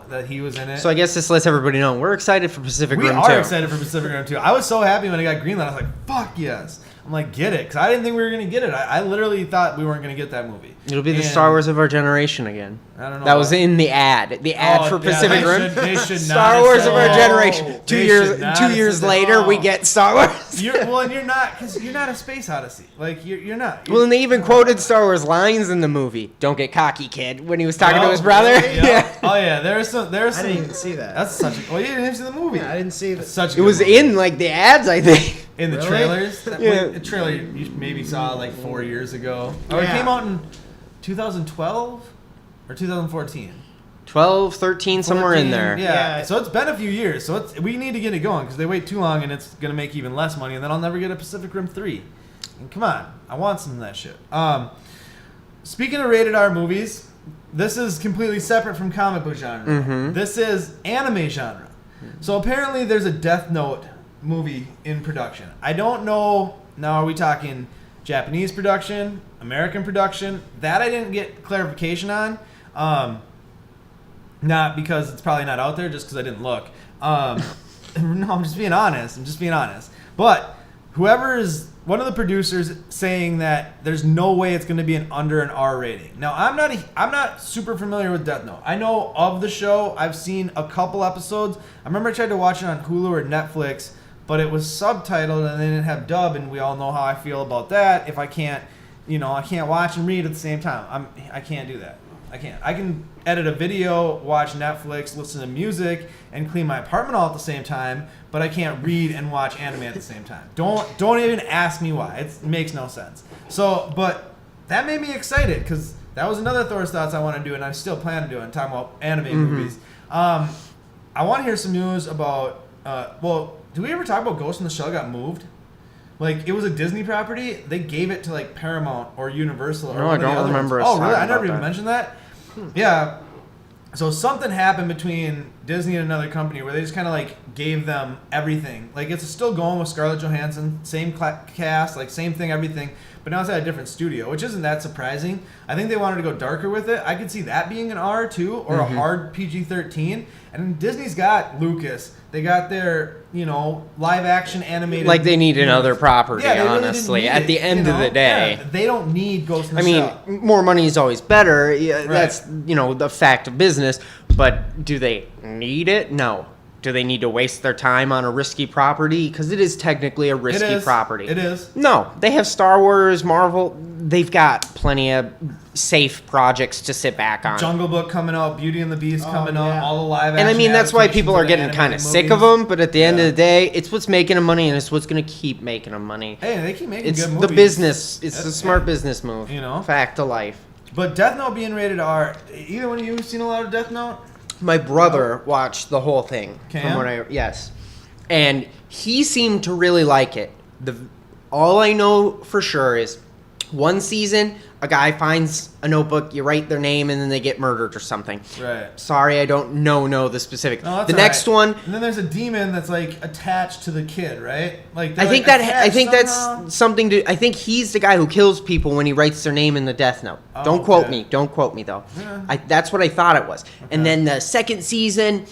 Speaker 3: that he was in it.
Speaker 5: So I guess this lets everybody know we're excited for Pacific
Speaker 3: we
Speaker 5: Rim
Speaker 3: are
Speaker 5: 2.
Speaker 3: excited for Pacific Rim 2. I was so happy when it got greenlit. I was like, fuck yes. I'm like, get it, because I didn't think we were gonna get it. I literally thought we weren't gonna get that movie.
Speaker 5: It'll be the
Speaker 3: And
Speaker 5: Star Wars of our generation again.
Speaker 3: I don't know.
Speaker 5: That was in the ad. The ad for Pacific Rim.
Speaker 3: They should not
Speaker 5: Star
Speaker 3: have
Speaker 5: Wars
Speaker 3: said
Speaker 5: of our
Speaker 3: that.
Speaker 5: generation. Two
Speaker 3: They
Speaker 5: years
Speaker 3: should not
Speaker 5: two
Speaker 3: have
Speaker 5: years
Speaker 3: said that.
Speaker 5: later, we get Star Wars.
Speaker 3: And you're not, because you're not a space odyssey. Like you're not.
Speaker 5: Well, and they even quoted Star Wars lines in the movie. "Don't get cocky, kid," when he was talking to
Speaker 3: Oh,
Speaker 5: his brother.
Speaker 3: really?
Speaker 5: Yeah.
Speaker 3: Oh yeah, there's some.
Speaker 4: I didn't even see that.
Speaker 3: That's such. Well, you didn't even see the movie.
Speaker 4: I didn't see that.
Speaker 3: It's such. A
Speaker 5: It
Speaker 3: good
Speaker 5: was
Speaker 3: movie.
Speaker 5: in like the ads, I think.
Speaker 3: in the
Speaker 4: Really?
Speaker 3: trailers.
Speaker 5: Yeah.
Speaker 3: The trailer you maybe saw like 4 years ago. Or it
Speaker 4: Yeah.
Speaker 3: came out in 2012 or 2014.
Speaker 5: 12, 13, somewhere in
Speaker 3: 14,
Speaker 5: there.
Speaker 3: Yeah.
Speaker 4: Yeah.
Speaker 3: So it's been a few years. So we need to get it going because they wait too long and it's gonna make even less money, and then I'll never get a Pacific Rim 3. And come on, I want some of that shit. Speaking of rated R movies, this is completely separate from comic book genre.
Speaker 5: Mhm.
Speaker 3: This is anime genre. So apparently there's a Death Note movie in production. I don't know. Now are we talking Japanese production, American production? That I didn't get clarification on. Not because it's probably not out there, just because I didn't look. No, I'm just being honest. But whoever is one of the producers saying that there's no way it's going to be under an R rating. Now, I'm not super familiar with Death Note. I know of the show. I've seen a couple episodes. I remember I tried to watch it on Hulu or Netflix, but it was subtitled and they didn't have dub, and we all know how I feel about that. If I can't watch and read at the same time. I can't do that. I can't. I can edit a video, watch Netflix, listen to music, and clean my apartment all at the same time, but I can't read and watch anime at the same time. Don't even ask me why. It makes no sense. So, but that made me excited because that was another Thor's Thoughts I want to do, and I still plan to do it, talking about anime movies. I want to hear some news about, do we ever talk about Ghost in the Shell got moved? Like, it was a Disney property. They gave it to, like, Paramount or Universal. Or
Speaker 5: No,
Speaker 3: one
Speaker 5: I
Speaker 3: of the
Speaker 5: don't
Speaker 3: other
Speaker 5: remember
Speaker 3: ones.
Speaker 5: us
Speaker 3: Oh, really?
Speaker 5: talking
Speaker 3: I never
Speaker 5: about
Speaker 3: even
Speaker 5: that.
Speaker 3: mentioned that? Yeah. So something happened between Disney and another company where they just kind of, like, gave them everything. Like, it's still going with Scarlett Johansson. Same cast, like, same thing, everything. But now it's at a different studio, which isn't that surprising. I think they wanted to go darker with it. I could see that being an R, too, or a hard PG-13. And Disney's got Lucas. They got their, live-action animated...
Speaker 5: Like they need another property,
Speaker 3: Yeah, they really didn't
Speaker 5: honestly.
Speaker 3: need
Speaker 5: At
Speaker 3: it,
Speaker 5: the end of the day.
Speaker 3: Yeah, they don't need Ghost in the
Speaker 5: I mean,
Speaker 3: Shell.
Speaker 5: more money is always better. Yeah, that's, the fact of business. But do they need it? No. Do they need to waste their time on a risky property? Because it is technically a risky property.
Speaker 3: It is.
Speaker 5: No. They have Star Wars, Marvel. they've got plenty of safe projects to sit back on.
Speaker 3: Jungle Book coming out, Beauty and the Beast coming out, all the live action.
Speaker 5: And I mean, that's why people are getting
Speaker 3: adaptations
Speaker 5: kind
Speaker 3: of
Speaker 5: of
Speaker 3: the
Speaker 5: sick of
Speaker 3: animated
Speaker 5: them. But at the end of the day, it's what's making them money, and it's what's going to keep making them money.
Speaker 3: movies. Hey, they keep making
Speaker 5: It's
Speaker 3: good movies.
Speaker 5: the business. It's the smart business move.
Speaker 3: You know?
Speaker 5: Fact of life.
Speaker 3: But Death Note being rated R, either one of you seen a lot of Death Note?
Speaker 5: My brother watched the whole thing.
Speaker 3: Cam?
Speaker 5: Yes, and he seemed to really like it. All I know for sure is one season, a guy finds a notebook, you write their name, and then they get murdered or something.
Speaker 3: Right.
Speaker 5: Sorry, I don't know the specific.
Speaker 3: No, that's
Speaker 5: The
Speaker 3: all
Speaker 5: next
Speaker 3: right.
Speaker 5: one,
Speaker 3: And then there's a demon that's like attached to the kid, right? Like
Speaker 5: I think that's
Speaker 3: somehow.
Speaker 5: something to. I think he's the guy who kills people when he writes their name in the death note.
Speaker 3: Oh,
Speaker 5: Don't quote
Speaker 3: okay.
Speaker 5: me. Don't quote me though.
Speaker 3: Yeah.
Speaker 5: That's what I thought it was. And then the second season,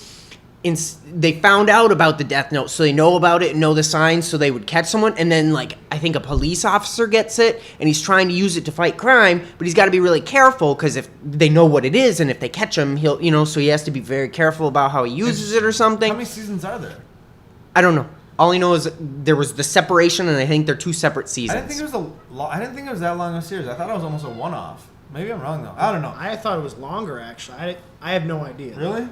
Speaker 5: they found out about the death note, so they know about it and know the signs, so they would catch someone. And then like I think a police officer gets it, and he's trying to use it to fight crime, but he's got to be really careful because if they know what it is, and if they catch him, he'll so he has to be very careful about how he uses it or something.
Speaker 3: How many seasons are there?
Speaker 5: I don't know. All I know is there was the separation, and I think they're two separate seasons.
Speaker 3: I didn't think it was that long a series. I thought it was almost a one-off. Maybe I'm wrong though. I don't know.
Speaker 4: I thought it was longer, actually. I have no idea.
Speaker 3: Really?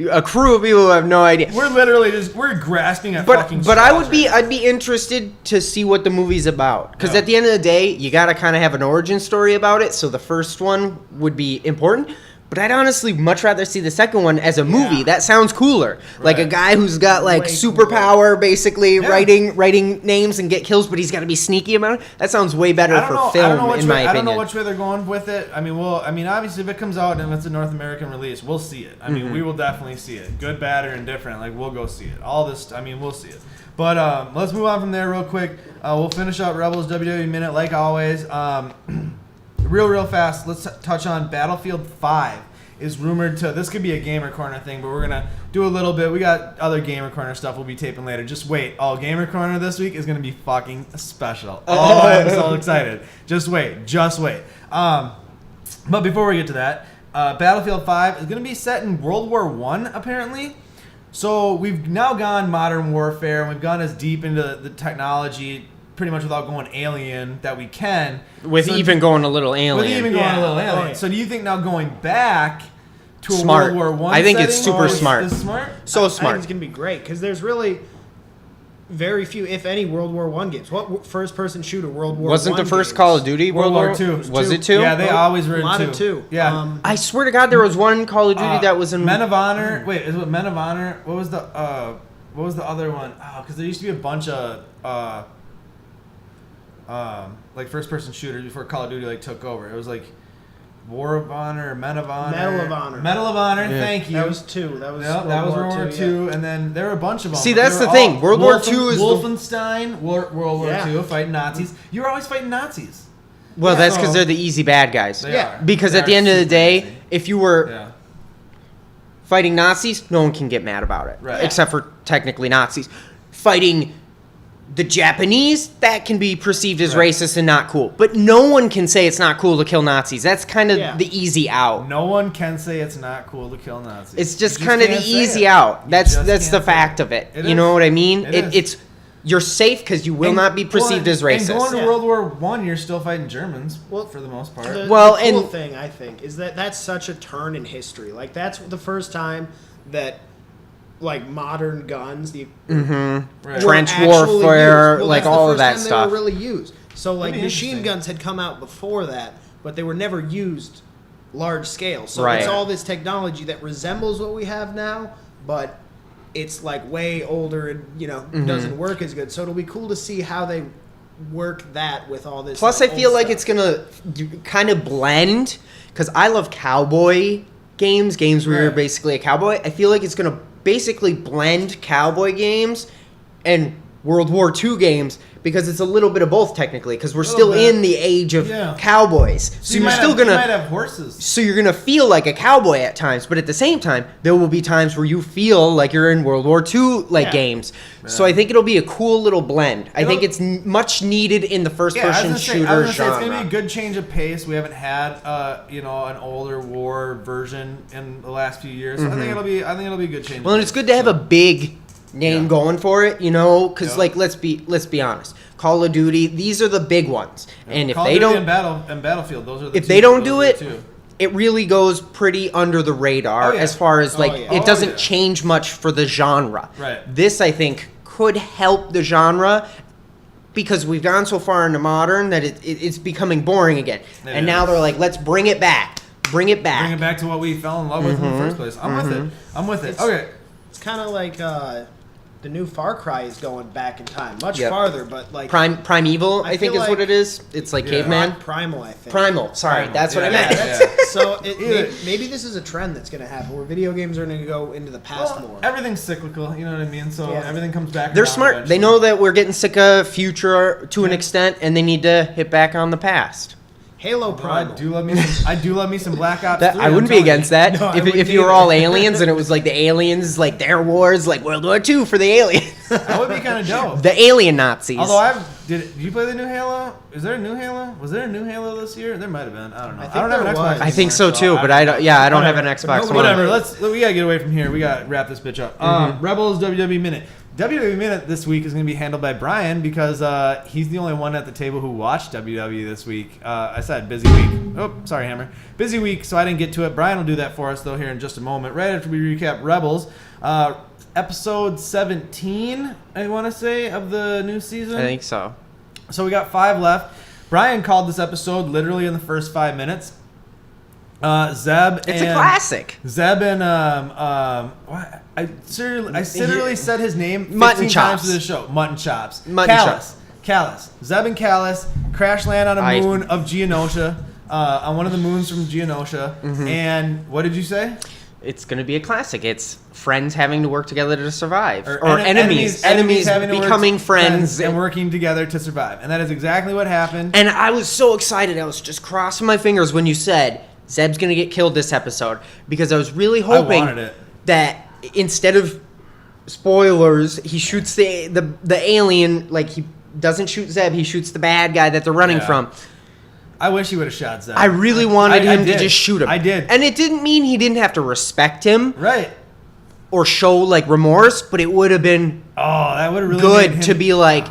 Speaker 5: A crew of people who have no idea.
Speaker 3: We're literally we're grasping at fucking
Speaker 5: But
Speaker 3: straws
Speaker 5: I'd be interested to see what the movie's about, because
Speaker 3: Yeah.
Speaker 5: at the end of the day, you gotta kind of have an origin story about it. So the first one would be important. But I'd honestly much rather see the second one as a movie.
Speaker 4: Yeah.
Speaker 5: That sounds cooler. Like a
Speaker 3: Right.
Speaker 5: guy who's got like
Speaker 4: Way
Speaker 5: superpower, basically
Speaker 3: Yeah.
Speaker 5: writing names and get kills, but he's got to be sneaky about it. That sounds way better for film, in my
Speaker 3: I don't know
Speaker 5: opinion.
Speaker 3: which way they're going with it. I mean, obviously, if it comes out and it's a North American release, we'll see it. I mean, we will definitely see it. Good, bad, or indifferent. Like, we'll go see it. All this, I mean, we'll see it. But let's move on from there real quick. We'll finish up Rebels WWE Minute like always. Real fast, let's touch on Battlefield 5. Is rumored to, this could be a Gamer Corner thing, but we're going to do a little bit. We got other Gamer Corner stuff we'll be taping later. Just wait. Oh, Gamer Corner this week is going to be fucking special. Oh, I'm so excited. Just wait. But before we get to that, Battlefield 5 is going to be set in World War I, apparently. So we've now gone modern warfare, and we've gone as deep into the technology pretty much without going alien that we can.
Speaker 5: With
Speaker 3: So
Speaker 5: even going a little alien.
Speaker 3: with even going
Speaker 4: Yeah.
Speaker 3: a little alien.
Speaker 4: Oh, yeah.
Speaker 3: So do you think now going back to a
Speaker 5: Smart.
Speaker 3: World War I
Speaker 5: I think it's
Speaker 3: setting
Speaker 5: super
Speaker 3: is
Speaker 5: smart.
Speaker 3: smart?
Speaker 5: So
Speaker 4: I
Speaker 5: smart.
Speaker 4: think it's going to be great because there's really very few, if any, World War I games. What first-person shooter World War
Speaker 5: Wasn't
Speaker 4: I
Speaker 5: the first
Speaker 4: games?
Speaker 5: Call of Duty
Speaker 3: World War II.
Speaker 5: Was it two?
Speaker 3: Yeah, they always were in
Speaker 4: A lot
Speaker 3: two.
Speaker 4: of two.
Speaker 3: Yeah.
Speaker 5: I swear to God, there was one Call of Duty that was in
Speaker 3: Men of Honor. Wait, is it Men of Honor? What was the other one? Oh, because there used to be a bunch of like first person shooters before Call of Duty like took over. It was like War of Honor, or Men of Honor,
Speaker 4: Medal of Honor.
Speaker 3: Medal of Honor.
Speaker 5: Yeah.
Speaker 3: Thank you.
Speaker 4: That was two. That was
Speaker 3: Yep, that was World War II, and then there were a bunch of them.
Speaker 5: See,
Speaker 3: They
Speaker 5: that's
Speaker 3: were
Speaker 5: the thing.
Speaker 3: all-
Speaker 5: World War II is the-
Speaker 3: Wolfenstein, World War
Speaker 4: Yeah.
Speaker 3: II, fighting Nazis. You were always fighting Nazis.
Speaker 5: Well,
Speaker 3: Yeah.
Speaker 5: that's because
Speaker 3: So-
Speaker 5: they're the easy bad guys.
Speaker 3: They
Speaker 4: Yeah.
Speaker 3: are.
Speaker 5: Because
Speaker 3: They
Speaker 5: at the
Speaker 3: are
Speaker 5: end of the
Speaker 3: super
Speaker 5: day,
Speaker 3: easy.
Speaker 5: if you were
Speaker 3: Yeah.
Speaker 5: fighting Nazis, no one can get mad about it.
Speaker 3: Right.
Speaker 5: Except for technically Nazis. Fighting the Japanese, that can be perceived as
Speaker 3: Right.
Speaker 5: racist and not cool. But no one can say it's not cool to kill Nazis. That's kind of
Speaker 4: Yeah.
Speaker 5: the easy out.
Speaker 3: No one can say it's not cool to kill Nazis.
Speaker 5: It's just
Speaker 3: You
Speaker 5: kind of the
Speaker 3: can't say
Speaker 5: easy
Speaker 3: it.
Speaker 5: out.
Speaker 3: You
Speaker 5: That's
Speaker 3: just
Speaker 5: the
Speaker 3: can't say
Speaker 5: fact
Speaker 3: it.
Speaker 5: of it.
Speaker 3: It
Speaker 5: You
Speaker 3: is.
Speaker 5: know what I mean?
Speaker 3: It is.
Speaker 5: It's you're safe because you will
Speaker 3: And-
Speaker 5: not be perceived as racist.
Speaker 3: And going to
Speaker 4: Yeah.
Speaker 3: World War I, you're still fighting Germans,
Speaker 4: Well,
Speaker 3: for the most part.
Speaker 4: The,
Speaker 5: Well,
Speaker 4: the cool
Speaker 5: and-
Speaker 4: thing I think is that that's such a turn in history. Like that's the first time that like modern guns, the
Speaker 3: Right.
Speaker 4: were
Speaker 5: Trench
Speaker 4: actually
Speaker 5: warfare,
Speaker 4: used. Well,
Speaker 5: like
Speaker 4: that's the
Speaker 5: all of
Speaker 4: first
Speaker 5: that
Speaker 4: time
Speaker 5: stuff.
Speaker 4: They were really used. So like
Speaker 3: That'd be
Speaker 4: machine
Speaker 3: interesting.
Speaker 4: guns had come out before that, but they were never used large scale. So
Speaker 5: Right.
Speaker 4: it's all this technology that resembles what we have now, but it's like way older and
Speaker 5: Mm-hmm.
Speaker 4: doesn't work as good. So it'll be cool to see how they work that with all this.
Speaker 5: Plus, I
Speaker 4: old
Speaker 5: feel like
Speaker 4: stuff.
Speaker 5: it's gonna kind of blend because I love cowboy games where you're
Speaker 3: Right.
Speaker 5: basically a cowboy. I feel like it's gonna basically blend cowboy games and World War II games because it's a little bit of both technically because we're still
Speaker 3: bit.
Speaker 5: in the age of
Speaker 3: Yeah.
Speaker 5: cowboys. So
Speaker 3: you
Speaker 5: you're
Speaker 3: might
Speaker 5: still
Speaker 3: have, you
Speaker 5: gonna.
Speaker 3: might have horses.
Speaker 5: So you're gonna feel like a cowboy at times, but at the same time, there will be times where you feel like you're in World War II
Speaker 4: Yeah.
Speaker 5: games. So I think it'll be a cool little blend. I think it's much needed in the
Speaker 3: Yeah, I
Speaker 5: first-person
Speaker 3: was gonna say,
Speaker 5: shooter
Speaker 3: it's
Speaker 5: genre.
Speaker 3: gonna be a good change of pace. We haven't had, an older war version in the last few years. So I think it'll be a good change.
Speaker 5: Well,
Speaker 3: of
Speaker 5: and it's
Speaker 3: pace.
Speaker 5: good to have a big name
Speaker 3: Yeah.
Speaker 5: going for it, because
Speaker 3: Yeah.
Speaker 5: like let's be honest, Call of Duty. These are the big ones. And if
Speaker 3: Call of
Speaker 5: they
Speaker 3: Duty
Speaker 5: don't,
Speaker 3: and Battlefield, those are the
Speaker 5: if
Speaker 3: two-
Speaker 5: they don't
Speaker 3: those
Speaker 5: do
Speaker 3: are the
Speaker 5: it,
Speaker 3: two.
Speaker 5: it really goes pretty under the radar
Speaker 3: Oh, yeah.
Speaker 5: as far as like
Speaker 4: yeah.
Speaker 5: it
Speaker 3: Oh,
Speaker 5: doesn't
Speaker 3: yeah.
Speaker 5: change much for the genre.
Speaker 3: Right.
Speaker 5: This I think could help the genre because we've gone so far into modern that it's becoming boring again. And now they're like, let's bring it back. Bring it back.
Speaker 3: Bring it back to what we fell in love with in the first place. I'm with it. I'm with it. Okay.
Speaker 4: It's kind of like the new Far Cry is going back in time, much
Speaker 5: Yep.
Speaker 4: farther, but like
Speaker 5: Primeval, I think
Speaker 4: feel
Speaker 5: is what
Speaker 4: like-
Speaker 5: it is. It's like
Speaker 3: Yeah.
Speaker 5: caveman.
Speaker 4: Primal, I think.
Speaker 5: Primal. Sorry,
Speaker 3: Primal,
Speaker 5: that's what I
Speaker 3: yeah.
Speaker 5: meant.
Speaker 3: Yeah.
Speaker 4: So
Speaker 3: Either-
Speaker 4: maybe this is a trend that's going to happen where video games are going to go into the past more.
Speaker 3: Everything's cyclical, you know what I mean? So
Speaker 4: Yeah.
Speaker 3: everything comes back.
Speaker 5: They're
Speaker 3: around
Speaker 5: smart. They
Speaker 3: eventually.
Speaker 5: know that we're getting sick of future to an extent, and they need to hit back on the past.
Speaker 4: Halo
Speaker 3: Bro,
Speaker 4: Primal.
Speaker 3: I do love me some Black Ops.
Speaker 5: That,
Speaker 3: 3,
Speaker 5: I wouldn't
Speaker 3: I'm
Speaker 5: be
Speaker 3: telling
Speaker 5: against
Speaker 3: you.
Speaker 5: that.
Speaker 4: No, I
Speaker 5: if
Speaker 4: wouldn't
Speaker 5: you were
Speaker 4: either.
Speaker 5: all aliens and it was like the aliens, like their wars, like World War II for the aliens.
Speaker 3: That would be kind of dope.
Speaker 5: The alien Nazis.
Speaker 3: Although did you play the new Halo? Is there a new Halo? Was there a new Halo this year? There might have been. I don't know.
Speaker 4: I think
Speaker 3: don't have an
Speaker 4: there
Speaker 3: Xbox.
Speaker 4: was.
Speaker 5: I think so too, but I don't. Yeah, I don't have an Xbox One.
Speaker 3: Whatever. We gotta get away from here. We gotta wrap this bitch up. Rebels WWE Minute. WWE Minute this week is going to be handled by Brian because he's the only one at the table who watched WWE this week. I said busy week. Oh, sorry, Hammer. Busy week, so I didn't get to it. Brian will do that for us, though, here in just a moment. Right after we recap Rebels. Episode 17, I want to say, of the new season.
Speaker 5: I think so.
Speaker 3: So we got 5 left. Brian called this episode literally in the first 5 minutes. Zeb
Speaker 5: It's a classic.
Speaker 3: Zeb and what? I literally said his name 15
Speaker 5: Mutton
Speaker 3: times
Speaker 5: chops.
Speaker 3: to this show. Mutton chops.
Speaker 5: Mutton
Speaker 3: Callus. Zeb and Callus crash land on a
Speaker 5: I-
Speaker 3: moon of Geonosia, on one of the moons from Geonosia.
Speaker 5: Mm-hmm.
Speaker 3: And what did you say?
Speaker 5: It's going to be a classic. It's friends having to work together to survive, or
Speaker 3: en-
Speaker 5: enemies
Speaker 3: having to work
Speaker 5: becoming friends.
Speaker 3: and working together to survive. And that is exactly what happened.
Speaker 5: And I was so excited. I was just crossing my fingers when you said Zeb's going to get killed this episode because I was really hoping
Speaker 3: wanted it.
Speaker 5: that instead of spoilers, he shoots the alien. Like he doesn't shoot Zeb, he shoots the bad guy that they're running
Speaker 3: Yeah.
Speaker 5: from.
Speaker 3: I wish he would have shot Zeb.
Speaker 5: I really wanted
Speaker 3: I
Speaker 5: him to
Speaker 3: did.
Speaker 5: just shoot him.
Speaker 3: I did.
Speaker 5: And it didn't mean he didn't have to respect him
Speaker 3: Right.
Speaker 5: or show like remorse, but it would have been
Speaker 3: Oh, that would have really made him,
Speaker 5: good to be like,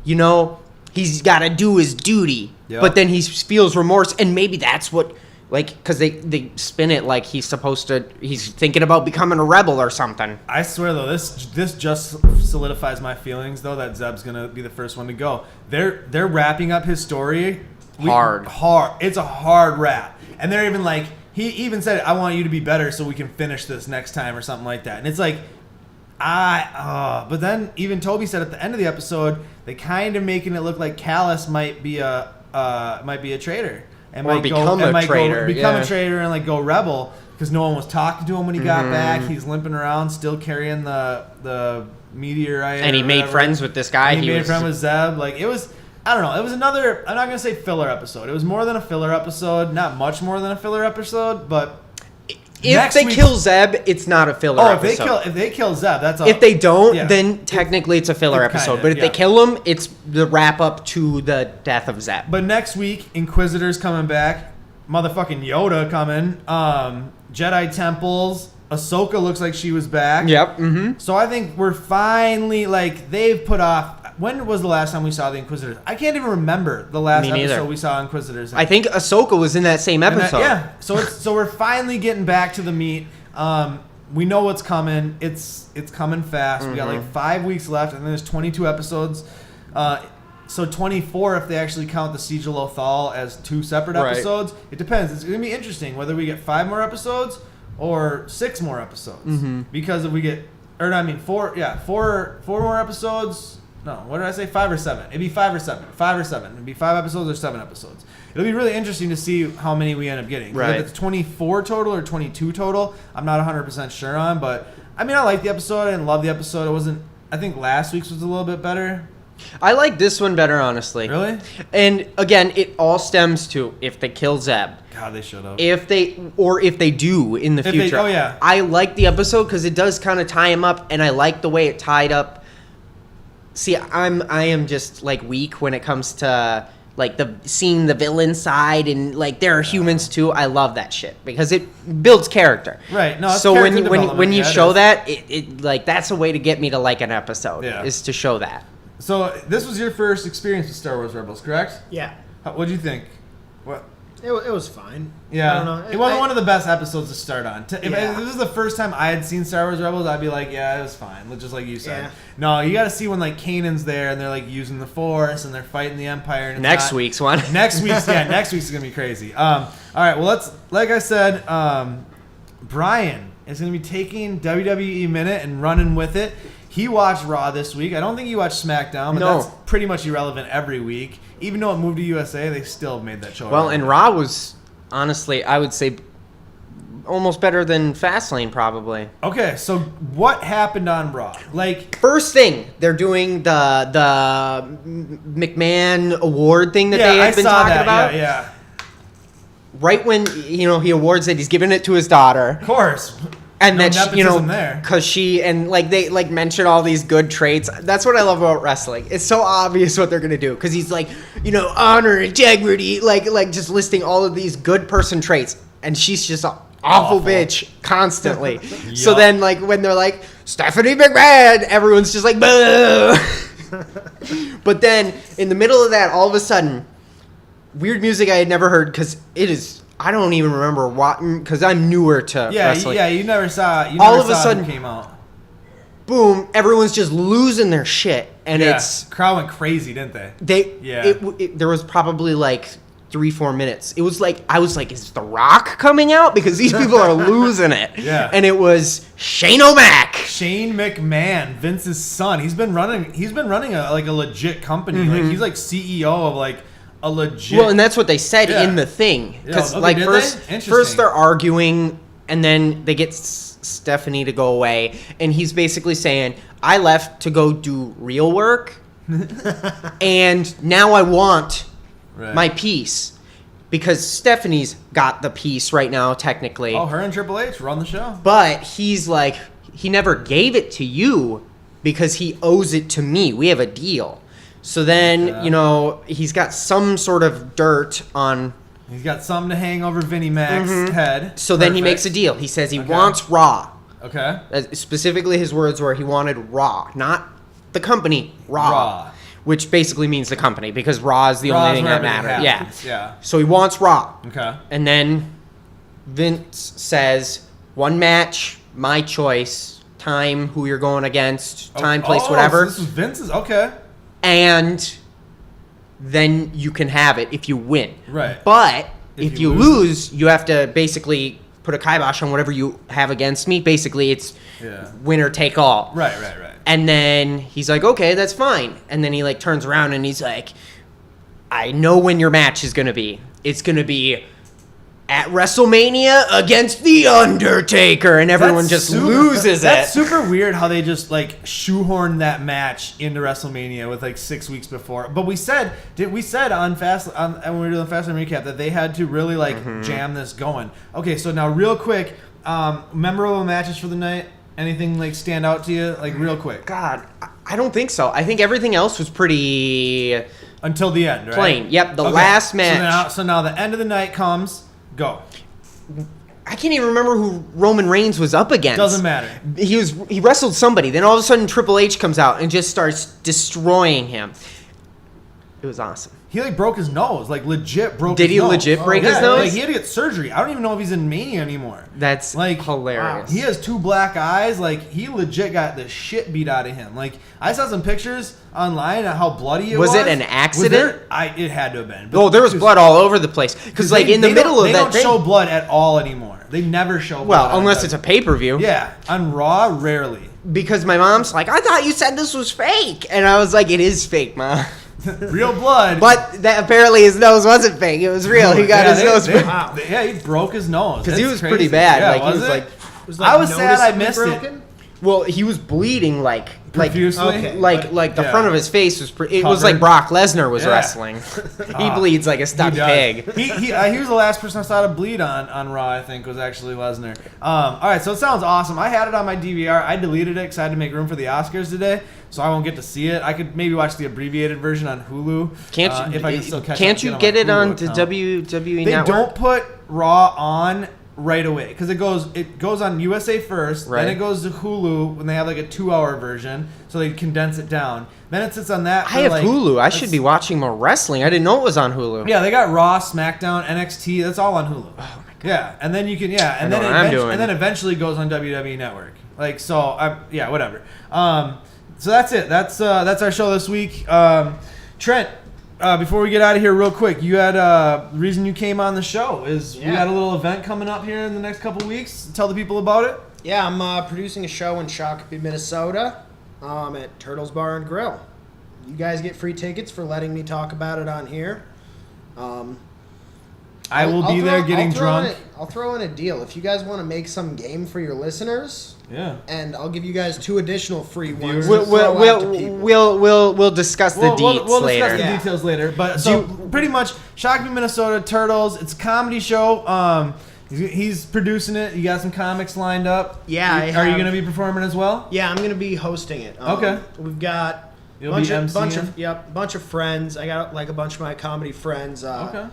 Speaker 5: you know, he's got to do his duty.
Speaker 3: Yep.
Speaker 5: But then he feels remorse, and maybe that's what, like, because they spin it like he's thinking about becoming a rebel or something.
Speaker 3: I swear though, this just solidifies my feelings though that Zeb's gonna be the first one to go. They're wrapping up his story.
Speaker 5: Hard.
Speaker 3: It's a hard wrap, and they're even like he even said, "I want you to be better so we can finish this next time" or something like that. And it's like, but then even Toby said at the end of the episode, they kind of making it look like Callus might be a traitor. And
Speaker 5: Or
Speaker 3: might
Speaker 5: become a traitor,
Speaker 3: become
Speaker 5: yeah.
Speaker 3: a traitor and like go rebel because no one was talking to him when he got back. He's limping around, still carrying the meteorite.
Speaker 5: And he
Speaker 3: or
Speaker 5: made
Speaker 3: whatever.
Speaker 5: friends with this guy.
Speaker 3: And he made friends with Zeb. Like it was, I don't know. It was another. I'm not gonna say filler episode. It was more than a filler episode. Not much more than a filler episode, but
Speaker 5: If
Speaker 3: next
Speaker 5: they
Speaker 3: week-
Speaker 5: kill Zeb, it's not a filler episode.
Speaker 3: if they kill Zeb, that's
Speaker 5: If they don't,
Speaker 3: yeah.
Speaker 5: then technically it's a filler
Speaker 3: It kinda,
Speaker 5: episode. But if
Speaker 3: yeah.
Speaker 5: they kill him, it's the wrap up to the death of Zeb.
Speaker 3: But next week, Inquisitors coming back, motherfucking Yoda coming, Jedi temples. Ahsoka looks like she was back.
Speaker 5: Yep. Mm-hmm.
Speaker 3: So I think we're finally like they've put off. When was the last time we saw the Inquisitors? I can't even remember the last
Speaker 5: Me neither.
Speaker 3: episode we saw Inquisitors.
Speaker 5: I think Ahsoka was in that same
Speaker 3: And that-
Speaker 5: episode.
Speaker 3: yeah. So we're finally getting back to the meat. We know what's coming. It's coming fast. We got like 5 weeks left, and then there's 22 episodes. So 24 if they actually count the Siege of Lothal as 2 separate
Speaker 5: Right.
Speaker 3: episodes. It depends. It's gonna be interesting whether we get 5 more episodes or 6 more episodes. Because if we get, or no, I mean 4 more episodes. No, what did I say? 5 or 7? It'd be 5 or 7. 5 or 7. It'd be 5 episodes or 7 episodes. It'll be really interesting to see how many we end up getting. 'Cause
Speaker 5: Right.
Speaker 3: If it's 24 total or 22 total, I'm not 100% sure on. But I mean, I like the episode. I didn't love the episode. It wasn't. I think last week's was a little bit better.
Speaker 5: I like this one better, honestly.
Speaker 3: Really?
Speaker 5: And again, it all stems to if they kill Zeb.
Speaker 3: God, they should have.
Speaker 5: If they do in the
Speaker 3: If they-
Speaker 5: future.
Speaker 3: oh, yeah.
Speaker 5: I like the episode because it does kind of tie him up, and I like the way it tied up. See, I am just like weak when it comes to like seeing the villain side, and like there are humans too. I love that shit because it builds character.
Speaker 3: Right. No, it's
Speaker 5: So
Speaker 3: character
Speaker 5: when
Speaker 3: development.
Speaker 5: you
Speaker 3: Yeah, it
Speaker 5: show
Speaker 3: is.
Speaker 5: that, it like that's a way to get me to like an episode
Speaker 3: Yeah.
Speaker 5: is to show that.
Speaker 3: So this was your first experience with Star Wars Rebels, correct?
Speaker 4: Yeah.
Speaker 3: What'd you think? What?
Speaker 4: It was fine.
Speaker 3: Yeah,
Speaker 4: I don't know.
Speaker 3: it wasn't one of the best episodes to start on. If
Speaker 4: Yeah.
Speaker 3: this was the first time I had seen Star Wars Rebels, I'd be like, yeah, it was fine. Just like you said.
Speaker 4: Yeah.
Speaker 3: No, you got to see when like Kanan's there and they're like using the Force and they're fighting the Empire. And it's
Speaker 5: Next
Speaker 3: not-
Speaker 5: week's one.
Speaker 3: Next week's is gonna be crazy. All right, well like I said, Brian is gonna be taking WWE Minute and running with it. He watched Raw this week. I don't think he watched SmackDown, but
Speaker 5: No.
Speaker 3: that's pretty much irrelevant every week. Even though it moved to USA, they still made that show.
Speaker 5: Well,
Speaker 3: relevant.
Speaker 5: and Raw was honestly, I would say, almost better than Fastlane probably.
Speaker 3: Okay, so what happened on Raw? Like,
Speaker 5: First thing, they're doing the McMahon award thing that
Speaker 3: yeah,
Speaker 5: they
Speaker 3: I
Speaker 5: had been
Speaker 3: saw
Speaker 5: talking
Speaker 3: that.
Speaker 5: about.
Speaker 3: Yeah,
Speaker 5: Right when he awards it, he's giving it to his daughter,
Speaker 3: of course.
Speaker 5: and
Speaker 3: No
Speaker 5: then
Speaker 3: nepotism there.
Speaker 5: because she and like they like mention all these good traits. That's what I love about wrestling. It's so obvious what they're gonna do because he's like honor, integrity, like just listing all of these good person traits, and she's just an awful bitch constantly. So
Speaker 3: Yup.
Speaker 5: then like when they're like Stephanie McMahon, everyone's just like boo. But then in the middle of that, all of a sudden, weird music I had never heard because it is. I don't even remember what because I'm newer to
Speaker 3: Yeah,
Speaker 5: wrestling.
Speaker 3: you never saw. You
Speaker 5: All
Speaker 3: never
Speaker 5: of a
Speaker 3: saw
Speaker 5: sudden-
Speaker 3: it came out.
Speaker 5: Boom! Everyone's just losing their shit, and
Speaker 3: Yeah,
Speaker 5: it's
Speaker 3: crowd went crazy, didn't they?
Speaker 5: they. There was probably like 3-4 minutes. It was like I was like, is The Rock coming out? Because these people are losing it.
Speaker 3: Yeah.
Speaker 5: And it was Shane O'Mac.
Speaker 3: Shane McMahon, Vince's son. He's been running a legit company.
Speaker 5: Mm-hmm.
Speaker 3: Like he's like CEO of like a legit.
Speaker 5: Well, and that's what they said
Speaker 3: Yeah.
Speaker 5: in the thing. Because
Speaker 3: Yeah, okay,
Speaker 5: like
Speaker 3: did
Speaker 5: first
Speaker 3: they? Interesting.
Speaker 5: they're arguing, and then they get Stephanie to go away, and he's basically saying, "I left to go do real work, and now I want
Speaker 3: Right.
Speaker 5: my piece." Because Stephanie's got the piece right now, technically.
Speaker 3: Oh, her and Triple H run the show.
Speaker 5: But he's like, he never gave it to you because he owes it to me. We have a deal. So then,
Speaker 3: Yeah.
Speaker 5: he's got some sort of dirt on.
Speaker 3: He's got something to hang over Vinnie Mac's head.
Speaker 5: Mm-hmm. So then he makes a
Speaker 3: Perfect.
Speaker 5: deal. He says he
Speaker 3: Okay.
Speaker 5: wants Raw.
Speaker 3: Okay.
Speaker 5: Specifically, his words were he wanted Raw, not the company, Raw.
Speaker 3: Raw.
Speaker 5: Which basically means the company because Raw is the
Speaker 3: Raw's
Speaker 5: only thing
Speaker 3: where
Speaker 5: that
Speaker 3: everything
Speaker 5: matters. Yeah.
Speaker 3: happens. Yeah.
Speaker 5: So he wants Raw.
Speaker 3: Okay.
Speaker 5: And then Vince says, one match, my choice, time, who you're going against, time, place,
Speaker 3: Oh,
Speaker 5: whatever.
Speaker 3: So this is Vince's. Okay.
Speaker 5: And then you can have it if you win.
Speaker 3: Right.
Speaker 5: But
Speaker 3: If
Speaker 5: if
Speaker 3: you
Speaker 5: you lose, you have to basically put a kibosh on whatever you have against me. Basically, it's
Speaker 3: Yeah.
Speaker 5: winner take all.
Speaker 3: Right.
Speaker 5: And then he's like, okay, that's fine. And then he like turns around and he's like, I know when your match is going to be. It's going to be at WrestleMania against The Undertaker. And everyone
Speaker 3: That's
Speaker 5: just
Speaker 3: super-
Speaker 5: loses
Speaker 3: That's
Speaker 5: it.
Speaker 3: super weird how they just like shoehorned that match into WrestleMania with like 6 weeks before. But we said when we were doing the Fast Lane recap that they had to really like
Speaker 5: Mm-hmm.
Speaker 3: jam this going. Okay, so now real quick, memorable matches for the night. Anything like stand out to you? Like real quick.
Speaker 5: God, I don't think so. I think everything else was pretty
Speaker 3: Until the end, right?
Speaker 5: plain. Yep, the
Speaker 3: Okay,
Speaker 5: last match.
Speaker 3: So now the end of the night comes. Go.
Speaker 5: I can't even remember who Roman Reigns was up against.
Speaker 3: Doesn't matter.
Speaker 5: He wrestled somebody. Then all of a sudden Triple H comes out and just starts destroying him. It was awesome.
Speaker 3: He like broke his nose, like legit broke.
Speaker 5: Did
Speaker 3: his
Speaker 5: he
Speaker 3: nose.
Speaker 5: legit break
Speaker 3: Yeah,
Speaker 5: his nose?
Speaker 3: Like he had to get surgery. I don't even know if he's in Mania anymore.
Speaker 5: That's
Speaker 3: Like,
Speaker 5: hilarious.
Speaker 3: He has 2 black eyes. Like he legit got the shit beat out of him. Like I saw some pictures online of how bloody it was.
Speaker 5: Was it an accident?
Speaker 3: It had to have been.
Speaker 5: Oh, there was blood all over the place. Because like in the middle of
Speaker 3: they
Speaker 5: that
Speaker 3: don't
Speaker 5: thing.
Speaker 3: show blood at all anymore. They never show blood.
Speaker 5: Well,
Speaker 3: on
Speaker 5: unless
Speaker 3: that.
Speaker 5: it's a pay-per-view.
Speaker 3: Yeah, on Raw, rarely.
Speaker 5: Because my mom's like, I thought you said this was fake. And I was like, it is fake, Ma.
Speaker 3: Real blood.
Speaker 5: But that apparently his nose wasn't fake. It was real. He got his nose
Speaker 3: Yeah, he broke his nose.
Speaker 5: because he
Speaker 3: That's
Speaker 5: was
Speaker 3: crazy.
Speaker 5: pretty bad.
Speaker 3: Yeah,
Speaker 5: Like he was
Speaker 3: it?
Speaker 5: like,
Speaker 4: Was,
Speaker 3: I was sad I
Speaker 4: noticeably
Speaker 3: missed it.
Speaker 4: broken?
Speaker 5: well, he was bleeding like
Speaker 3: Profusely?
Speaker 4: Okay.
Speaker 5: like the
Speaker 3: Yeah.
Speaker 5: front of his face was. It was
Speaker 3: Covered.
Speaker 5: like Brock Lesnar was
Speaker 3: Yeah.
Speaker 5: wrestling. He bleeds like a stuck
Speaker 3: He does.
Speaker 5: pig.
Speaker 3: He was the last person I saw to bleed on Raw. I think was actually Lesnar. All right, so it sounds awesome. I had it on my DVR. I deleted it because I had to make room for the Oscars today, so I won't get to see it. I could maybe watch the abbreviated version on Hulu.
Speaker 5: Can't you?
Speaker 3: If I can still catch
Speaker 5: Can't
Speaker 3: up,
Speaker 5: you
Speaker 3: on
Speaker 5: get
Speaker 3: my
Speaker 5: it
Speaker 3: Hulu
Speaker 5: on the
Speaker 3: account.
Speaker 5: WWE
Speaker 3: They
Speaker 5: Network?
Speaker 3: don't put Raw on right away because it goes on USA first,
Speaker 5: Right.
Speaker 3: then it goes to Hulu when they have like a 2-hour version, so they condense it down. Then it sits on that.
Speaker 5: I have Hulu. I should be watching more wrestling. I didn't know it was on Hulu.
Speaker 3: Yeah, they got Raw, SmackDown, NXT. That's all on Hulu. Oh my god. Yeah, and then you can and then eventually goes on WWE Network. Like so, whatever. So that's it. That's our show this week. Trent, before we get out of here, real quick, you had the reason you came on the show is we got a little event coming up here in the next couple weeks. Tell the people about it.
Speaker 4: Yeah, I'm producing a show in Shakopee, Minnesota, at Turtles Bar and Grill. You guys get free tickets for letting me talk about it on here.
Speaker 3: I will be there getting drunk.
Speaker 4: I'll throw in a deal. If you guys want to make some game for your listeners, and I'll give you guys 2 additional free ones.
Speaker 5: We'll discuss the deets
Speaker 3: we'll
Speaker 5: later.
Speaker 3: discuss the details later. But pretty much, Shakopee, Minnesota, Turtles. It's a comedy show. He's producing it. You got some comics lined up.
Speaker 4: Yeah.
Speaker 3: Are you going to be performing as well?
Speaker 4: Yeah, I'm going to be hosting it.
Speaker 3: Okay.
Speaker 4: We've got bunch of friends. I got like a bunch of my comedy friends.
Speaker 3: Okay.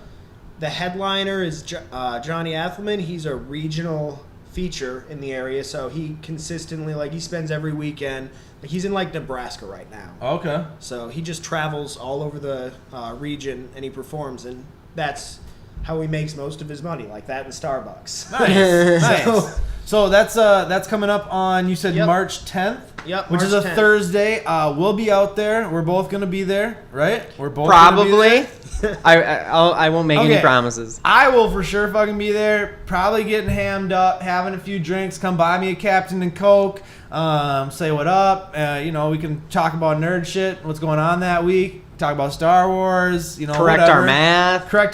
Speaker 4: The headliner is Johnny Athelman. He's a regional feature in the area, so he consistently, he spends every weekend. He's in, Nebraska right now.
Speaker 3: Okay. So
Speaker 4: he just travels all over the region, and he performs, and that's how he makes most of his money, like that in Starbucks.
Speaker 3: Nice. So that's coming up on, you said March 10th?
Speaker 4: Yep,
Speaker 3: which is a
Speaker 4: 10th.
Speaker 3: Thursday. We'll be out there. We're both going to be there, right? We're both
Speaker 5: Probably. I won't make any promises.
Speaker 3: I will for sure fucking be there. Probably getting hammed up, having a few drinks. Come buy me a Captain and Coke. Say what up. We can talk about nerd shit. What's going on that week. Talk about Star Wars.
Speaker 5: Correct
Speaker 3: whatever.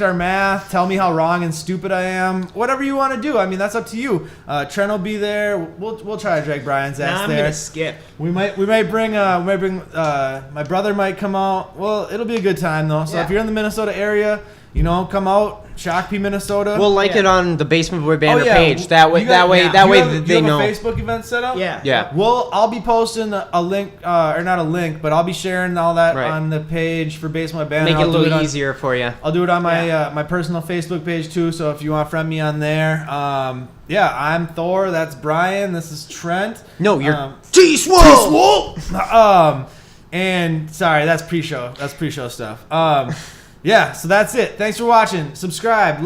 Speaker 5: our math.
Speaker 3: Tell me how wrong and stupid I am. Whatever you want to do. I mean, that's up to you. Trent will be there. We'll try to drag Brian's ass there.
Speaker 4: I'm gonna skip.
Speaker 3: We might bring my brother might come out. Well, it'll be a good time though. So if you're in the Minnesota area, come out. Shakopee, Minnesota.
Speaker 5: We'll it on the Basement Boy Banter page. That way they know.
Speaker 3: You have a Facebook event set up?
Speaker 4: Yeah.
Speaker 3: I'll be posting a link, or not a link, but I'll be sharing all that on the page for Basement Boy Banter.
Speaker 5: Make it a little easier for you.
Speaker 3: I'll do it on my personal Facebook page too. So if you want to friend me on there, I'm Thor. That's Brian. This is Trent.
Speaker 5: No, you're T-Swole.
Speaker 3: And sorry, that's pre-show. That's pre-show stuff. So that's it. Thanks for watching. Subscribe,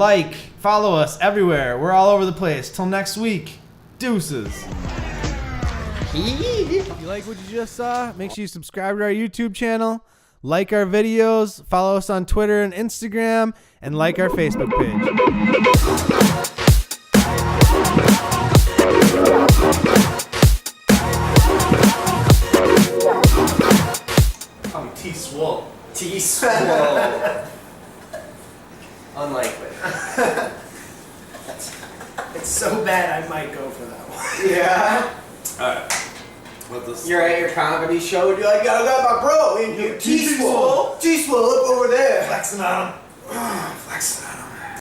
Speaker 3: follow us everywhere. We're all over the place. Till next week, deuces. If you like what you just saw, make sure you subscribe to our YouTube channel, like our videos, follow us on Twitter and Instagram, and like our Facebook page. I'm T-Swole.
Speaker 5: T-Swole. Unlikely.
Speaker 4: It's so bad I might go for that one.
Speaker 5: Yeah.
Speaker 3: Alright.
Speaker 5: You're at your comedy show and you're like, I got my bro in here. T-Swole. T-Swole, look over there.
Speaker 3: Flexing on him.